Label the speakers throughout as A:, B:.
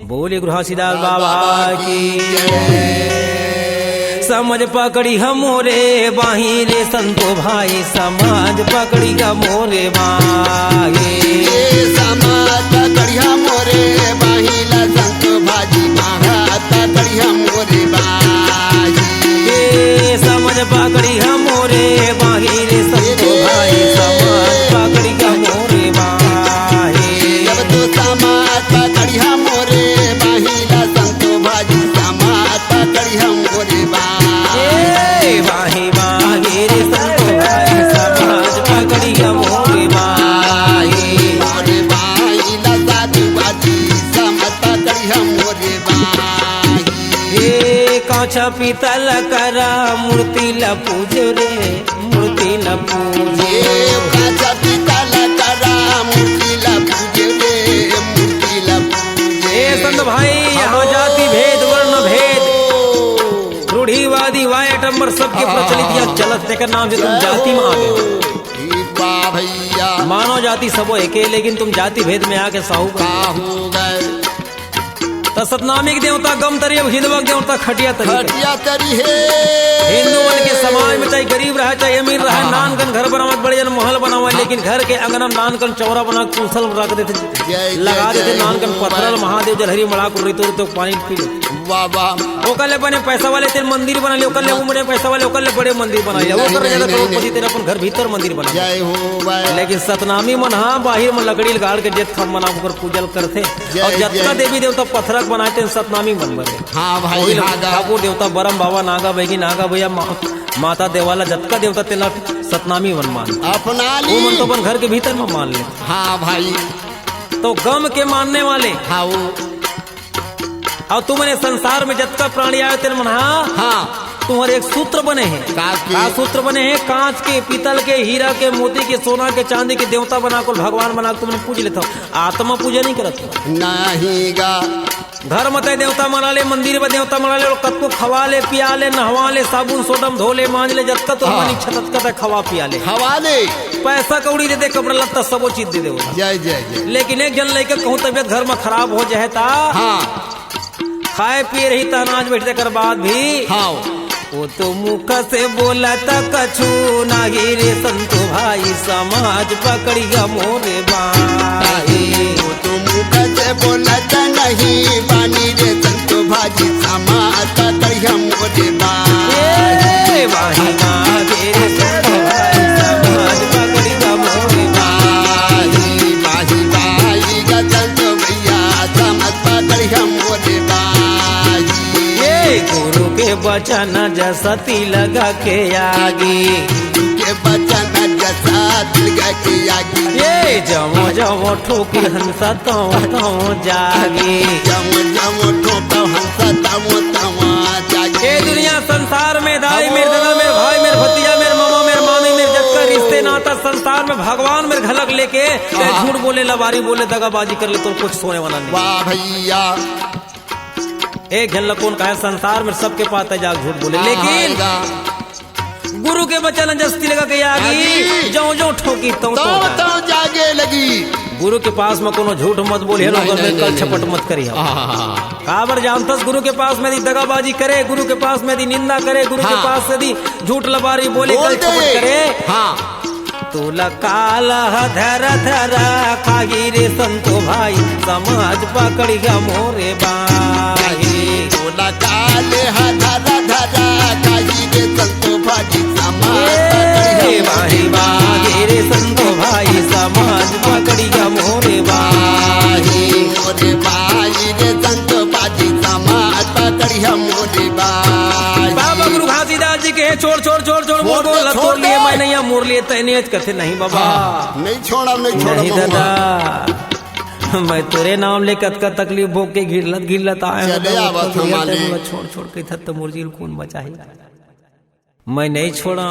A: बोले गृहसीदास बाबा की समझ पकड़ी हमोरे बाही रे संतो भाई, समाज पकड़ी हमोरे बाही,
B: समाज पकड़ी हमोरे बाही ला संतो भाई, महाराज पकड़ी हमोरे बाही,
A: समझ पकड़ी हमोरे बाही रे संतो भाई, समाज पकड़ी हमोरे बाही,
B: जब तो समाज पकड़ी हमोरे बाही ला संतो भाई, समाज पकड़ी हमोरे बाही,
A: बाही बाही रे संतो भाई, समाज पकड़ी हमोरे बाही,
B: मोरे बाही ला साधु भाई, समाज पकड़ी हमोरे बाही,
A: कांचा पीतल करा मूर्ति ला पूज रे, मूर्ति ला पूज,
B: काचा पीतल करा मूर्ति ला पूज रे, मूर्ति ला पूज।
A: संत भाई यहाँ जाति भेद वर्ण भेद रूढ़ीवादी वायटम्बर सबके प्रचलित या चलत देकर नाम से तुम जाति में आ गए।
B: ठीक बा भैया,
A: मानव जाति सबो एके, लेकिन तुम जाति भेद में आके साहू
B: का हो गए
A: तो सतनामी के देवता गम तरी, हिंदुआ के देवता खटिया तरी।
B: खटिया तरी है
A: हिंदुओं के समाज में चाहे गरीब रहे चाहे अमीर रहे, नानकन घर बनावत बड़े जन महल बनावे, लेकिन घर के अंगना नानकन चौरा बना कुशल रख देते, लगा देते नानकन पत्थर, महादेव जलहरी मड़ा कर तो पानी पी लो।
B: वाह वाह,
A: ओकले बने पैसा वाले तेरे मंदिर बना ले, ओकले उमड़े पैसा वाले ओकले बड़े मंदिर बना लिया, ओकर ज्यादा करोड़पति तेरे अपन घर भीतर मंदिर बना लिया।
B: जय हो भाई।
A: लेकिन सतनामी मन हाँ बाहिर में लकड़ी गाड़ के जेत खम बना कर पूजल करते, और जतका देवी देवता पत्थरक बनाते सतनामी मन बने।
B: हाँ भाई,
A: ठाकुर देवता बरम बाबा नागा बैगी नागा भैया माता देवाला जतका देवता तेला सतनामी मन मान
B: अपना ली,
A: वो मन तो अपन घर के भीतर में मान ले।
B: हाँ भाई,
A: तो गम के मानने वाले
B: हाँ वो,
A: और तुमने संसार में जतका प्राणी आए तेरे मन
B: हाँ
A: तुम्हारे एक सूत्र बने हैं। का सूत्र बने हैं? कांच के, पीतल के, हीरा के, मोती के, सोना के, चांदी के देवता बनाकर भगवान बनाकर तुमने पूज लेता हो, आत्मा पूजा नहीं करत
B: नहीं गा।
A: घर मत देवता मना ले, मंदिर में देवता मना ले, कतको खवा ले, पिया ले, नहवा ले, साबुन सोडम धो ले, मांज ले, जतका तो मन इच्छा ततका खवा पिया ले,
B: हवा ले,
A: पैसा कौड़ी दे दे, कपड़ा लत्ता सबो चीज दे दे।
B: जय जय जय।
A: लेकिन एक जन लेके कहूँ तबियत घर में खराब हो जाए ता खाए पिए रही ता अनाज बैठते कर बाद भी वो तो मुख से बोला था कछु नाही रे संतो भाई, समाज पकड़ी मोरे बाई,
B: वो तो मुख से बोला था नहीं बानी रे संतो भाई, समाज पकड़ी मोरे बाई,
A: बाही मागे रे संतो भाई, समाज पकड़ी मोरे
B: बाई, बाही बाई गा संतो भैया, समाज पकड़ी मोरे बाई,
A: गुरु के वचन जसती लगा के आगी,
B: के बचन जसा लगा के आगी,
A: ये जमो जमो ठोकी हंसा तो जागी,
B: जमो जमो ठोका हंसा तमो जागी।
A: ये दुनिया संसार में दाई मेरे दादा मेरे भाई मेरे भतीजा मेरे मामा मेरे मामी मेरे जतका रिश्ते नाता संसार में भगवान मेरे घलक लेके झूठ बोले, लबारी बोले, दगाबाजी कर ले तो कुछ सोने वाला नहीं।
B: वाह भैया,
A: एक झल्ला कौन कहे संसार में सबके पास है जाग झूठ बोले, लेकिन गुरु के वचन जस्ती लगा के आगी, जो जो ठोकी तो
B: जागे लगी।
A: गुरु के पास में कोनो झूठ मत बोले, कल छपट मत करी। काबर जानतस गुरु के पास में यदि दगाबाजी करे, गुरु के पास में यदि निंदा करे, गुरु के पास यदि झूठ लबारी बोले, कल छपट करे, तोला काला धर धरा खागी रे संतो भाई, समाज पकड़ी मोरे बाई,
B: तोला काले धरा धरा खागी रे संतो भाई, समाज पकड़ी
A: बाही बागी रे संतो भाई, समाज पकड़ी मोरे बाई,
B: मोरे बाई रे संतो भाई, समाज पकड़ी मोरे बाई।
A: बाबा गुरु घासीदास जी के छोड़ छोड़ छोड़ छोड़ बोल तोड़ लिए मैंने यहाँ मोड़ लिए तैने कहते नहीं बाबा,
B: नहीं छोड़ा
A: नहीं दादा, मैं तेरे नाम ले कतका तकलीफ भोग के गिरलत आए छोड़ छोड़ के थत मुर्जिल कौन बचा ही, मैं नहीं छोड़ा।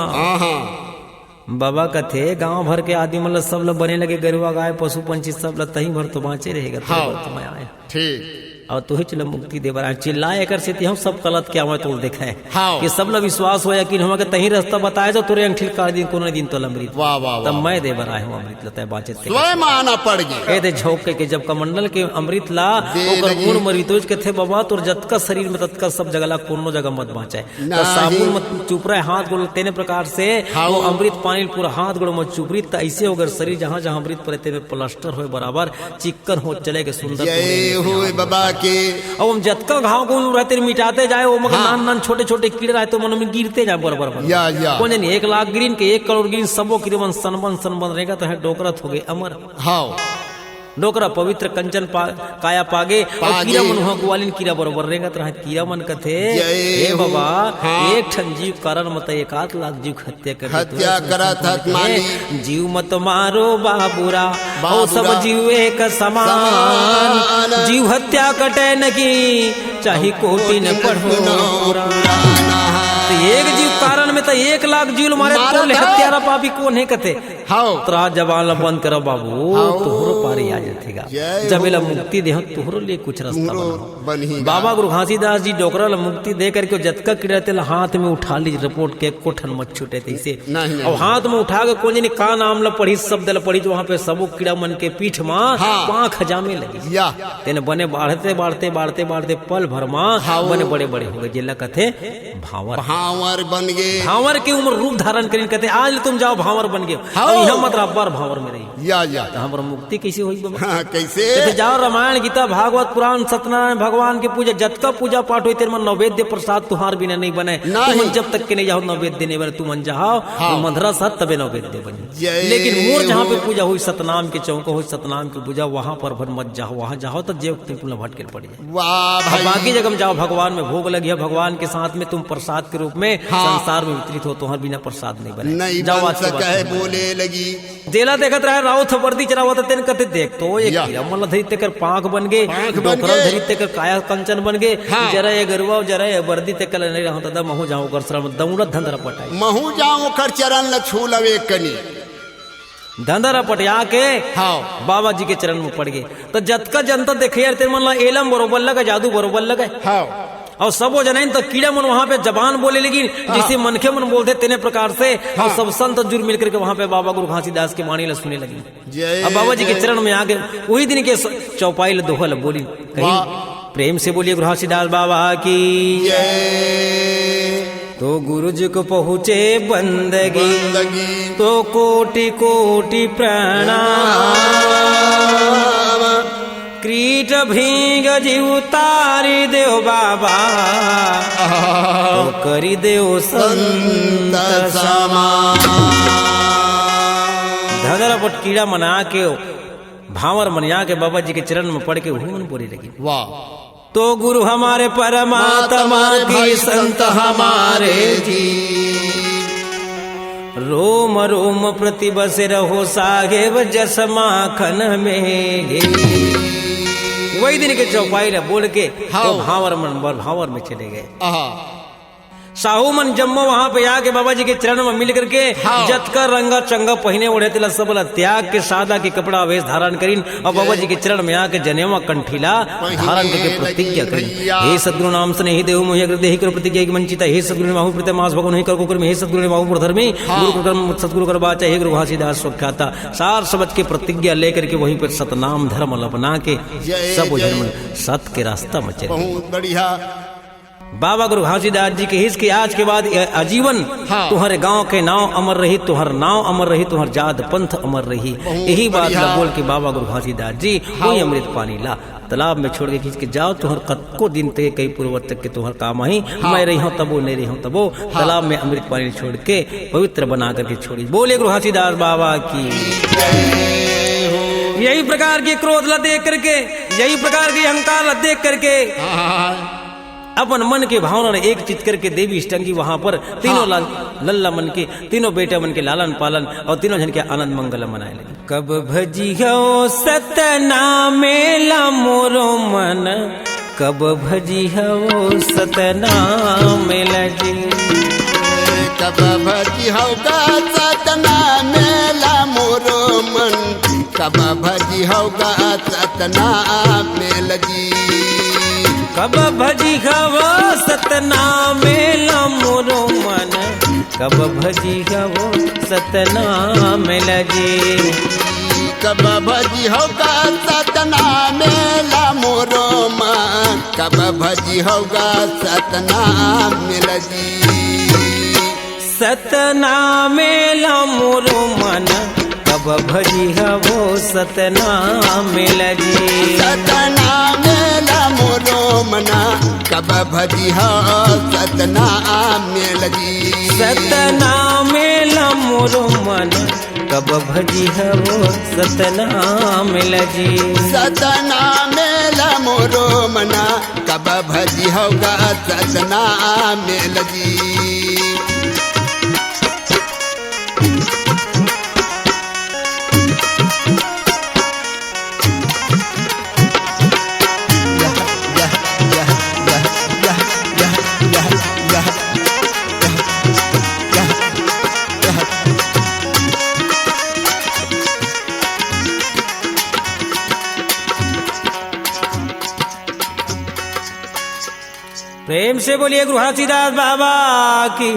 A: बाबा कथे गांव भर के आदमी मतलब सब लोग बने लगे, गरुआ गाय पशु पंछी सब लोग तही भर तो बाँचे रहेगा, तो मैं आया।
B: ठीक
A: और तुहे चल मुक्ति दे बरा चिल्लाए कर से हम सब गलत क्या मैं तोड़ देखा है
B: हाँ।
A: कि सब ला विश्वास हो कि हम तही रास्ता बताए जो तोरे अंगठी काट दिन कोनो दिन तो अमृत
B: वाह वाह
A: तब
B: वाह
A: मैं दे बरा हूं अमृत लता बातचीत के
B: स्वयं आना पड़ गए
A: ए दे झोंक के जब कमंडल के अमृत ला
B: दे
A: ओकर
B: लगी।
A: गुण मरितोज के थे बाबा तोर जतका शरीर में ततका सब जगह ला कोनो जगह मत बाँचे तो
B: नहीं।
A: साबुन मत चुप रहे हाथ गोड़ तेने प्रकार से
B: हाँ।
A: वो अमृत पानी पूरा हाथ गोड़ मत चुपरी तो ऐसे होकर शरीर जहाँ जहाँ अमृत पड़े तेरे प्लास्टर हो बराबर चिक्कन हो चले के सुंदर
B: जय हो बाबा के
A: अब हम जतका घाव को रहते मिटाते जाए वो मगर नान नान छोटे छोटे कीड़े रहते तो मन में गिरते जाए बराबर
B: या
A: कौन जानी 1 लाख गिरीन के 1 करोड़ गिरीन सबो गिरवन सनबन रहेगा तो है डोकरत हो गए अमर
B: हाँ
A: डोकरा पवित्र कंचन काया पागे और
B: पागे।
A: कीड़ा मन हुआ ग्वालिन कीड़ा बरोबर रहेगा तो कीड़ा मन कथे
B: जय
A: हे
B: हो।
A: बाबा
B: हाँ।
A: एक ठन जीव कारण मत 1 लाख जीव हत्या कर
B: हत्या करत हत मानी।
A: जीव मत मारो बाबूरा
B: बाबूरा।
A: ओ सब जीव एक समान
B: समान।
A: जीव हत्या कटे नकी चाहे कोटि न पढ़ो पुराण। तो एक जीव कारण में तो 1 लाख जीव मारे
B: मारा
A: तो
B: था।
A: हत्यारा पापी कौन है कथे
B: हाँ
A: तोरा जबान बंद करो बाबू
B: हाँ।
A: तोहरो पारी आ जातेगा
B: जय
A: जब
B: हो।
A: एला मुक्ति दे तोहरो लिए कुछ रास्ता
B: तुमरो
A: बनाओ
B: बनी
A: बाबा गुरु घासीदास जी डोकरा ला मुक्ति दे करके जतका कीड़ा तेल हाथ में उठा ली रिपोर्ट के कोठन मत छूटे तैसे
B: नहीं,
A: और हाथ में उठा के कौन जानी का नाम ला पढ़ी शब्द ला पढ़ी जो वहां पे सबो कीड़ा मन के पीठ में
B: हाँ।
A: पांख जामे लगी
B: या
A: तेने बने बढ़ते बढ़ते बढ़ते बढ़ते पल भर में
B: हाँ।
A: बने बड़े बड़े हो गए जिला कथे भावर
B: भावर बन गए
A: भावर की उम्र रूप धारण करी कहते आज तुम जाओ भावर बन गए
B: हाँ।
A: अब यहाँ मत रब्बार भावर में रही
B: या
A: तो हमारा मुक्ति कैसे हुई बाबा
B: हाँ, कैसे
A: कहते जाओ रामायण गीता भागवत पुराण सत्यनारायण भगवान के पूजा जतका पूजा पाठ हुई तेरे मन नैवेद्य प्रसाद तुहार बिना नहीं बने
B: नहीं।
A: तुम जब तक के नहीं जाओ नैवेद्य नहीं बने तुम जाओ
B: हाँ।
A: मंधरा साथ तबे नैवेद्य बने
B: जय
A: लेकिन मोर जहाँ पे
B: हो।
A: पूजा हुई सतनाम के चौक हुई सतनाम की पूजा वहां पर भर मत जाओ वहां जाओ तो जेब तुम भटके पड़ जाए
B: वाह
A: अब
B: भाई
A: बाकी जगह में जाओ भगवान में भोग लगी है भगवान के साथ में तुम प्रसाद के रूप में
B: हाँ।
A: संसार में वितरित हो तुम्हारे बिना प्रसाद नहीं बने
B: नहीं
A: जाओ
B: बन
A: आज के बाद
B: सका है
A: तुम
B: बोले लगी
A: जेला देखत रहे राउत वर्दी चरावा तो तेन कते देख तो एक
B: या।
A: कीड़ा मन धरी तेकर पांख बन गए
B: पाँख बन
A: डोकरा
B: गए।
A: धरी तेकर काया कंचन बन गए
B: हाँ।
A: जरा ये गरुआ जरा ये वर्दी तेकर नहीं रहा था महू जाऊं कर श्रम दौड़त धंधरा पटाई
B: महू जाऊं कर चरण ल छू लवे कनी
A: धंधरा पटिया के
B: हाँ
A: बाबा जी के चरण में पड़ गए तो जतका जनता देखे यार तेरे मन ला एलम बरोबर लगा जादू बरोबर लगा
B: हाँ
A: और सब वो जनाइन तो कीड़ा मन वहां पे जबान बोले लेकिन जिसे मनखे मन बोलते तेने प्रकार से और सब संत जुड़ मिलकर के वहां पे बाबा गुरु घासीदास के वाणी ला सुने लगी
B: जय
A: अब बाबा जी के
B: जय।
A: चरण में आगे वही दिन के चौपाई ला दोहल बोली कहीं
B: वाह।
A: प्रेम से बोलिए गुरु घासीदास बाबा की
B: जय
A: तो गुरु जी को पहुँचे बंदगी
B: बंदगी
A: तो कोटि कोटि प्रणाम क्रीट भीग जीव तारी देव बाबा तो करी देव संत
B: समान
A: धदरा पट कीड़ा मना के भावर मनिया के बाबा जी के चरण में पड़ के हुन बोली लगी
B: वाह
A: तो गुरु हमारे परमात्मा की संत हमारे जी रोम रोम प्रति बसे रहो साहेब जस माखन में वही दिन के चौपाई ने बोल के
B: हाँ।
A: वो भावर में चले गए
B: आहा
A: साहू मन जम्मो वहां पे आके बाबा जी के चरण में मिल करके
B: हाँ।
A: जतका रंगा चंगा पहने ओढ़े तिला सब ला त्याग के सादा के कपड़ा वेश धारण करीन और बाबा जी के चरण में आके जनेवा कंठीला धारण करके प्रतिज्ञा करी
B: भैया।
A: हे सद्गुरु नाम से नहीं देव मोहि अग्र देहि कर प्रतिज्ञा की मंचिता हे सद्गुरु बाहु प्रति मास भगवान नहीं कर कुकर में हे सद्गुरु बाहु प्रधर्मी गुरु को कर्म सद्गुरु कर बाचा हे गुरु घासीदास सुख्याता सार सबद के प्रतिज्ञा लेकर के वहीं पर सतनाम धर्म अपना के
B: जय
A: सब
B: जय।
A: धर्म सत के रास्ता में चले
B: बहुत बढ़िया
A: बाबा गुरु घासीदास जी के हिस के आज के बाद आजीवन
B: हाँ।
A: तुम्हारे गांव के नाव अमर रही तुम्हार नाव अमर रही तुम्हार जात पंथ अमर रही यही बात
B: बढ़िया।
A: ला बोल के बाबा गुरु घासीदास जी वही अमृत पानी ला तालाब में छोड़ के खींच के जाओ तुहर कतको दिन तक कई पूर्व तक के तुहर काम आई मैं रही हूँ तबो नहीं रही हूँ तबो तालाब में अमृत पानी छोड़ के पवित्र बना करके छोड़ी बोले गुरु घासीदास बाबा की यही प्रकार के क्रोध ला देख करके यही प्रकार के अहंकार ला देख करके अपन मन के भावना ने एक चित करके देवी इष्टंगी वहां पर तीनों लल्ला मन के तीनों बेटा मन के लालन पालन और तीनों जन के आनंद मंगल मनाए लगे कब भजियो सतना मेला मोरो मन कब भजियो सतना मेला जी
B: कब भजी होगा सतना मेला मोरो मन कब भजी होगा सतना मेल जी
A: कब भजी हवो सतनाम मोरो मन, कब भजी हवो सतनाम लजे।
B: कब भजी होगा सतनाम मोरो मन, कब भजी होगा सतनाम लजी।
A: सतनाम मोरो मन, कब भजी हवो सतनाम लजी।
B: सतनाम मोरो मना, कब भजी हो सतनाम लजी।
A: सतनाम मोरो मन, कब भजी हवो सतनाम लजी।
B: सतनाम मोरो मना, कब भजी होगा सतनाम लजी।
A: प्रेम से बोलिए गुरु हाथीदास बाबा की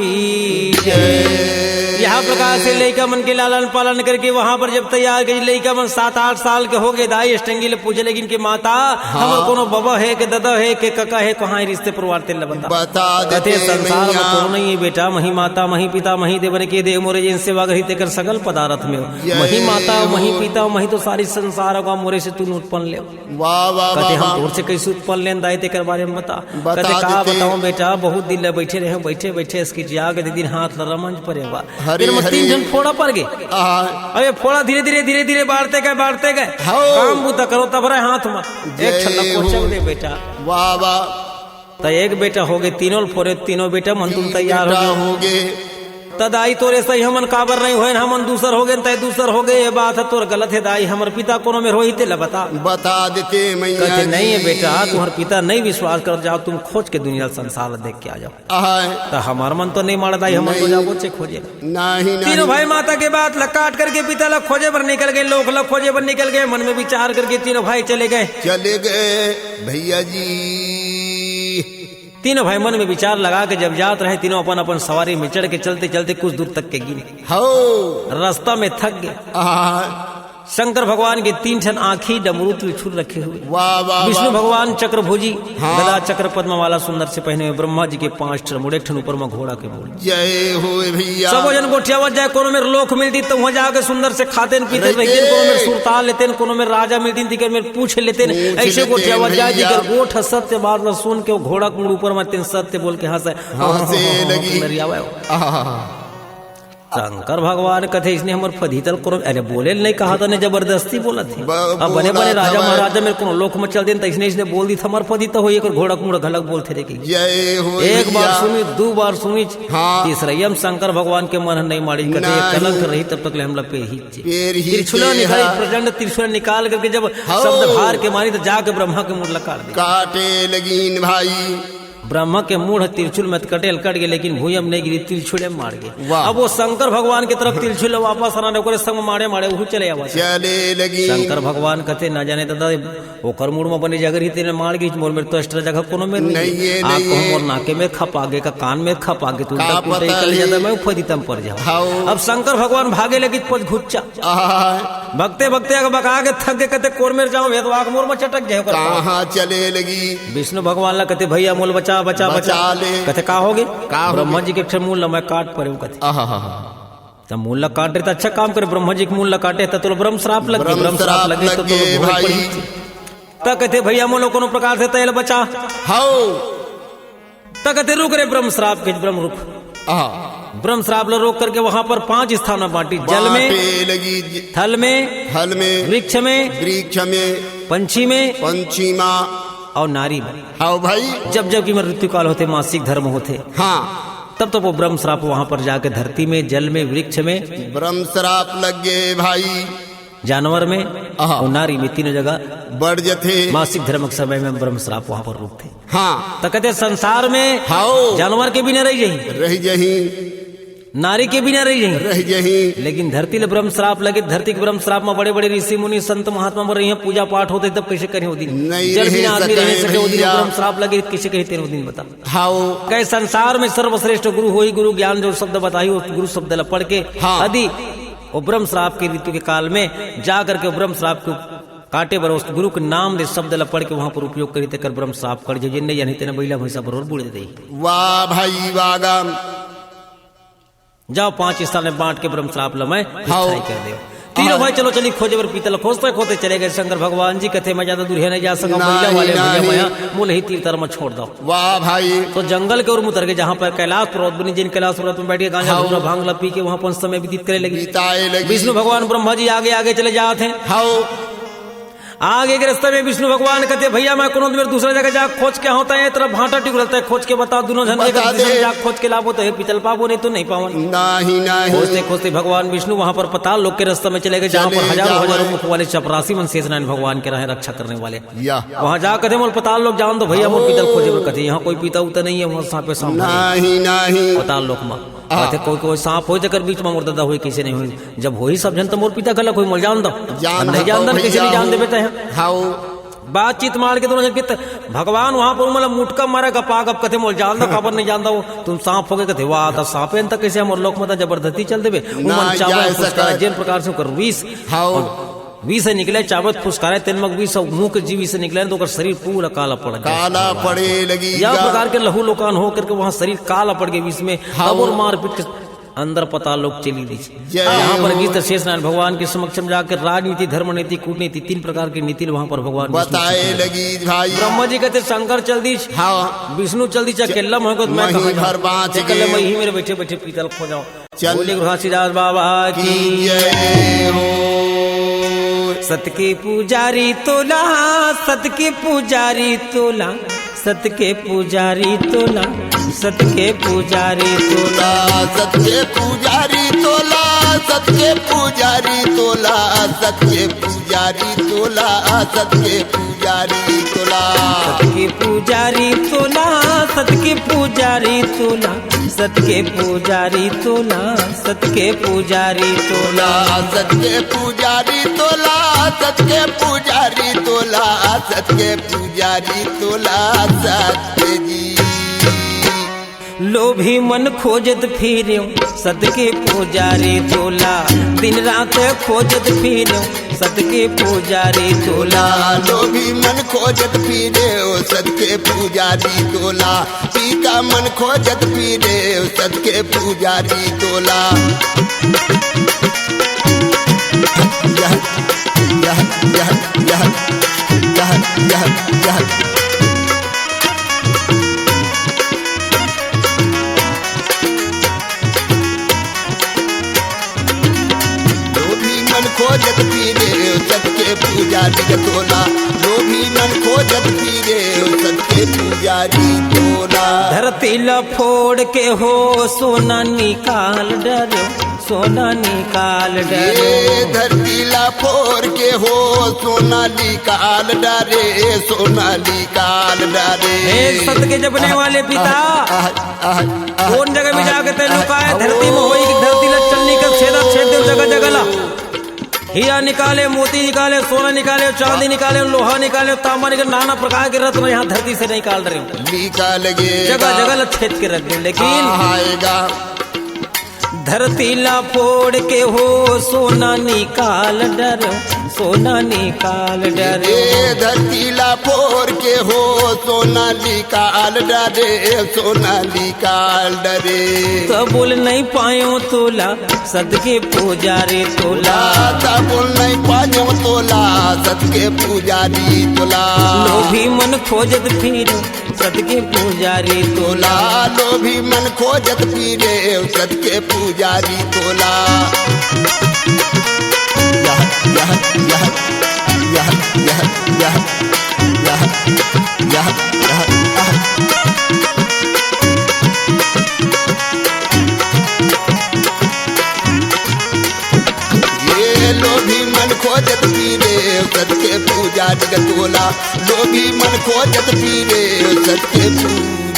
A: जय। यहाँ प्रकार से लड़का मन के लालन पालन करके वहाँ पर जब तैयार गई लड़का मन 7-8 साल के हो गए दाई अष्टंगी ले पूछे लेकिन कि माता हमर कोनो बाबा है के दादा है के काका है कहाँ रिश्ते परिवार ते
B: बता देते
A: संसार में कोनो नहीं है बेटा, मही माता मही पिता मही देवन के देव मोरे जिन सेवा गही तेकर सकल पदार्थ में मही माता मही पिता मही तो सारी संसार का मोरे से तू उत्पन्न ले। कहते हम तोर से कैसे उत्पन्न लेन दाई तेकर बारे में बता। कहते का बताओ बेटा, बहुत दिन ले बैठे रहे बैठे बैठे इसकी जाग दिन हाथ रमंज पड़ेगा फिर 3 जन फोड़ा पड़ गए। अरे फोड़ा धीरे धीरे धीरे धीरे बाढ़ते गए काम बूता करो तब रहे हाथ में एक छलक पहुंच दे बेटा।
B: वाह वाह।
A: तो एक बेटा हो गए, तीनों फोड़े तीनों बेटा मन तुम तैयार हो गए। तदाई तोरे सही हमन काबर नहीं होए हमन दूसर हो गए तय दूसर हो गए। ये बात है तोर गलत है दाई, हमर पिता कोनो में रोहित ला बता
B: देते मैया।
A: कहते नहीं है बेटा, तुम्हार पिता नहीं विश्वास कर जाओ तुम खोज के दुनिया संसार देख के आ जाओ। तो हमार मन तो नहीं मार दाई, हमन तो जाओ से खोजे
B: नहीं।
A: तीनों भाई माता के बात काट करके पिता ला खोजे पर निकल गए, लोग ला खोजे पर निकल गए। मन में विचार करके तीनों भाई चले गए
B: भैया जी।
A: तीनों भाई मन में विचार लगा के जब जात रहे तीनों अपन अपन सवारी में चढ़ के चलते चलते कुछ दूर तक के गिरे। रास्ता में थक गए। शंकर भगवान के 3 ठन आँखी डमरू त्रिशूल रखे हुए। विष्णु भगवान चक्रभुजी गदा चक्र पद्म वाला सुंदर से पहने हुए। ब्रह्मा जी के 5 ठन मुड़े ठन ऊपर में घोड़ा के बोल।
B: जय हो भैया।
A: सब जन गोठियावत जाए, कोनो में लोक मिलती तो वहाँ जाके सुंदर से खाते पीते रहते, कोनो में सुरताल लेते, कोनो में राजा मिलती दिकर में पूछ लेते। ऐसे गोठियावत जाए जिकर गोठ सत्य बात न सुन के घोड़ा के ऊपर में 3 सत्य बोल के हंसे शंकर भगवान कथे इसने हमर फधीतल करो। अरे बोले नहीं कहा था ने जबरदस्ती बोला थी। अब बने बने राजा महाराजा मेरे को लोक में चल देन इसने इसने बोल दी था हमर फधीत हो एक घोड़ा कुड़ा घलक बोलते रे। एक बार सुनी 2 बार सुनी तीसरा शंकर भगवान के मन नहीं मारी कटे कलंक रही तब तक हमला पे ही त्रिशूल निकाली प्रचंड त्रिशूल निकाल करके जब शब्द भार के मारी तो जाके ब्रह्मा के मुंह
B: काटे लगी भाई।
A: ब्रह्मा के मूढ़ त्रिशूल में कटेल कट गए लेकिन भूयम नहीं गिरी, त्रिशूल मार गए। अब वो शंकर भगवान की तरफ त्रिशूल वापस आना संग मारे वो चले
B: लगी।
A: शंकर भगवान कहते ना जाने दादा ओकर मूड में बने जगह ही मार गई मोर में तो एक्स्ट्रा जगह कोनो में नहीं। नाके में खप आगे का कान में खप आगे तू मैं फदितम पड़ जाऊँ। अब शंकर भगवान भागे लगी पद घुच्चा भगते भगते अगर बका के थक गए कहते कोर में जाओ मोर में चटक जाए
B: कहाँ चले लगी।
A: विष्णु भगवान ला कहते भैया मोल बचा बचा बचा ले। कहते का हो गए ब्रह्मा जी के मूल मैं काट पड़े कहते मूल काटे तो अच्छा काम करे। ब्रह्मा जी के मूल काटे तो ब्रह्म श्राप लगे, ब्रह्म श्राप लगे तो कहते भैया मोलो कोनो प्रकार से तैल बचा तो कहते रुक रे ब्रह्म श्राप के ब्रह्म रुक। ब्रह्म श्राप लो रोक करके वहां पर 5 स्थान में बांटी। जल में लगी, थल में वृक्ष में पंछी में और नारी में।
B: हाँ भाई।
A: जब जब की मृत्यु काल होते मासिक धर्म होते तब तो वो ब्रह्म श्राप वहां पर जाके धरती में जल में वृक्ष में
B: ब्रह्म श्राप लग गए भाई।
A: जानवर में और नारी में तीनों जगह
B: बढ़ जाते।
A: मासिक धर्म के समय में ब्रह्म श्राप वहां पर रुकते। तो कहते संसार में जानवर के भी न रह जाही नारी के बिना रही जाएंगे
B: रह जही
A: लेकिन धरती ले ब्रह्म श्राप लगे धरती के ब्रह्म श्राप में बड़े बड़े ऋषि मुनि संत महात्मा मर रही हैं पूजा पाठ होते तब कैसे करें वो दिन
B: नहीं
A: जल बिना
B: रह
A: आदमी रह
B: सके
A: सके वो दिन
B: भैया।
A: ब्रह्म श्राप लगे कैसे कहते हैं वो दिन बता
B: हाओ
A: कहे संसार में सर्वश्रेष्ठ गुरु होई गुरु ज्ञान जो शब्द बताई उस गुरु शब्द ला पढ़ के
B: हाँ।
A: यदि वो ब्रह्म श्राप के ऋतु के काल में जा करके ब्रह्म श्राप को काटे बर उस गुरु के नाम दे शब्द ला पढ़ के वहां पर उपयोग करी तेकर ब्रह्म श्राप कर जिन्ने जानी तेने बैला भैंसा बरोबर बुड़ दे
B: वाह भाई वागम
A: जाओ 5 स्थान में बांट के ब्रह्म श्राप लमाए
B: हाँ।
A: कर दे तीनों भाई चलो चली खोजे बर पीतल खोजते खोजते चले गए शंकर भगवान जी कहते मैं ज्यादा दूर है नहीं जा सका
B: नहीं,
A: बैला वाले भैया
B: नहीं।
A: मैं मोल ही तीर तर में छोड़ दो
B: वाह भाई
A: तो जंगल के ओर मुतर गए जहाँ पर कैलाश पर्वत बनी जिन कैलाश पर्वत में बैठ के गांजा
B: हाँ।
A: धूरा भांग ला पी के वहां पर समय व्यतीत करे लगी
B: बिताए लगी
A: विष्णु भगवान ब्रह्मा जी आगे आगे चले जाते हैं
B: हाओ
A: आगे के रास्ते में विष्णु भगवान कहते भैया मैं कोनो दिन दूसरे जगह जा खोज के होता है तरफ भाटा टिक रहता है खोज के बता दोनों जन
B: बता दे।
A: जा खोज के लाभ होता है पीतल पाबो नहीं तो नहीं पावन
B: नहीं नहीं
A: खोजते खोजते भगवान विष्णु वहां पर पताल लोक के रास्ते में चले गए जहाँ पर
B: चले
A: हजारों
B: जाओ।
A: हजारों मुख वाले चपरासी मन शेषनारायण भगवान के रहे रक्षा करने वाले
B: या
A: वहां जा कहते मोल पताल लोग जान दो भैया मोल पीतल खोजे बर कहते यहाँ कोई पीता उता नहीं है वहां सांपे सांप
B: नहीं नहीं
A: पताल लोक में कहते कोई कोई सांप हो जकर बीच में मुर्दा हुई किसी नहीं हुई जब हो ही सब जन तो मोर पिता गला कोई मोल जान दो नहीं जान दो किसी नहीं जान दे बेटा है
B: हाओ
A: बातचीत मार के दोनों जन भगवान वहां पर मतलब मुटका मारा गपा गप कथे मोल जान दो खबर नहीं जानता वो तुम सांप हो गए कथे वाह था सांपे अंत कैसे हम लोक मत जबरदस्ती चल देवे
B: ना जाए सका।
A: जिन प्रकार से कर विष
B: हाओ
A: विष से निकले चावत फुसकारे तेनमक विष मुंह के जीवी से निकले तो शरीर पूरा काला पड़ गया
B: काला पड़े लगी
A: यह प्रकार के लहू लोकान हो करके वहां शरीर काला पड़ गया विष में
B: हाँ।
A: तब और मारपीट के अंदर पता लोग चली दी
B: जय
A: यहाँ पर
B: हो।
A: गीत शेषनारायण भगवान के समक्ष में जाकर राजनीति धर्म नीति कूटनीति 3 प्रकार की नीति वहां पर भगवान विष्णु
B: बताए
A: सिखाए।
B: लगी भाई
A: ब्रह्मा जी कहते शंकर चल दी
B: हाँ
A: विष्णु चल दी चकेल्ला मैं
B: मही भर बाँच
A: चकेल्ला
B: गए।
A: मैं ही मेरे बैठे बैठे पीतल खो जाओ
B: चल।
A: बोले घासीदास बाबा
B: की
A: की
B: जय हो
A: सत के पुजारी तोला सत के पुजारी तोला सत के पुजारी तोला सत के पुजारी तोला
B: सत्य पुजारी तोला सत्य पुजारी तोला सत्य पुजारी तोला सत्य पुजारी तोला
A: सत के पुजारी तोला सत के पुजारी तोला सत के पुजारी तोला सत के पुजारी तोला
B: सत्य पुजारी तोला सत्य पुजारी तोला सत्य पुजारी तोला सत्य जी
A: लोभी मन खोजत फिर्यो सत के पुजारी तोला दिन रात खोजत फिर्यो सत के पुजारी तोला
B: लोभी मन खोजत पीरे ओ सत्य पुजारी तोला पीता मन खोजत पीरे ओ सत्य पुजारी तोला यह यह यह यह यह यह यह लोभी मन खोजत पीरे ओ सत्य पुजारी तोला लोभी मन खोजत पीरे ओ सत्य पुजारी तोला
A: धरती लफोड़ के हो सोना निकाल डरो सोना निकाल डरो
B: ये धरती ला फोर के हो सोनाली काल डारे सोनाली काल डारे
A: हे सत के जपने वाले पिता कौन जगह में जाके ते लुकाए धरती में होई कि धरती ला चलनी का छेदा छेद दे जगह जगह ला हीरा निकाले मोती निकाले सोना निकाले चांदी निकाले लोहा निकाले तांबा निकाले नाना प्रकार के रत्न यहाँ धरती से निकाल रहे हो
B: निकाल गे
A: जगह जगह ला छेद के रख दे लेकिन
B: आएगा
A: धरती ला फोड़ के हो सोना निकाल डरो सोना निकाल डरो
B: ये धरती ला फोर के हो सोनाली काल डारे सोनाली काल डरे
A: तो बोल नहीं पायो तोला सद के पुजारी तोला
B: बोल नहीं पाजो तोला सत्य पुजारी तोला
A: लोभी मन खोजत फिर सद के पुजारी तोला
B: तोला लोभी मन खोजत पीरे सत्य पुजारी तोला यह यह यह यह यह यह यह यह यह ये लोभी मन खोजत पीरे सत्य पुजारी तोला लोभी मन खोजत पीरे सत्य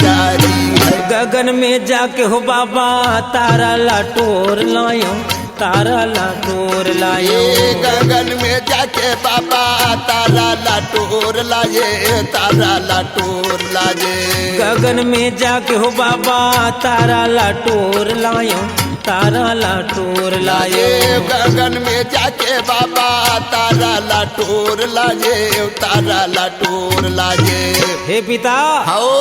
B: पुजारी है।
A: गगन में जाके हो बाबा तारा लाटोर लायो, तारा लाटोर लायो।
B: ये गगन में जाके बाबा तारा लाटोर लाए, तारा लाटोर लाए।
A: गगन में जाके हो बाबा तारा लाटोर लायो, तारा लाटोर लायो।
B: ये गगन में जाके बाबा तारा लाटोर लाए, तारा लाटोर लाए।
A: हे पिता
B: हाओ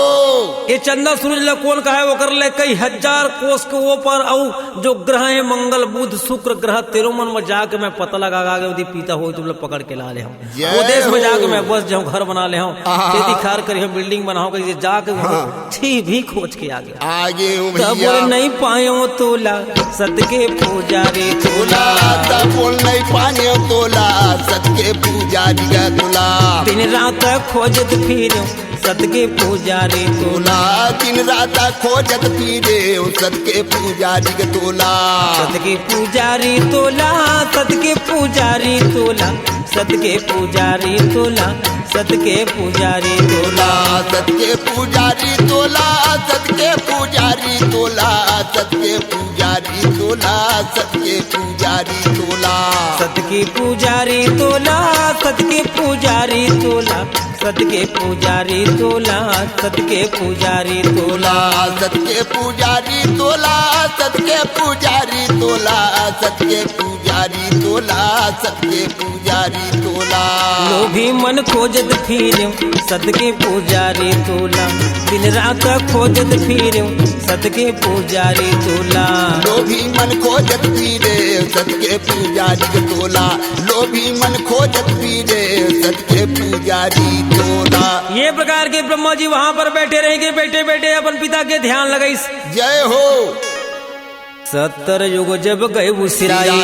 A: ये चंदा सूरज ला कौन कहा है वो कर ले कई हजार कोस के ऊपर और जो ग्रह है मंगल बुध शुक्र ग्रह तेरह मन में जाके मैं पता लगा के पीता हो तुम लोग पकड़ के ला ले हम वो देश में जाके मैं बस जाऊं, घर बना ले हम, खेती खार करी हम, बिल्डिंग बनाऊं, कहीं जाके छी भी खोज के आगे तब नहीं पायो तोला सदके पुजारी
B: तोला, तब नहीं पायो तोला सदके पुजारी का तोला।
A: दिन रात खोजत फिर सदके पुजारी
B: तोला, दिन रात खोजत फिरे सदके पुजारी का तोला।
A: सदके पुजारी तोला, सदके पुजारी तोला, सदके पुजारी तोला, सदके पुजारी तोला।
B: सदके पुजारी तोला, सदके पुजारी तोला, सदके पुजारी तोला, सदके पुजारी तोला।
A: सदके पुजारी तोला, सदके पुजारी तोला, सदके पुजारी तोला, सदके पुजारी तोला।
B: सदके पुजारी तोला, सदके पुजारी तोला, सदके पुजारी तोला, सदके पुजारी तोला।
A: लोभी मन खोजत फिर सदके पुजारी तोला, दिन रात खोजत फिर सदके पुजारी तोला।
B: लोभी मन खोजत फिरे सदके पुजारी का तोला, लोभी मन खोजत फिरे सदके पुजारी तोला।
A: ये प्रकार के ब्रह्मा जी वहां पर बैठे रहेंगे, बैठे बैठे अपन पिता के ध्यान लगाई।
B: जय हो
A: 70 युग जब गए उसिराई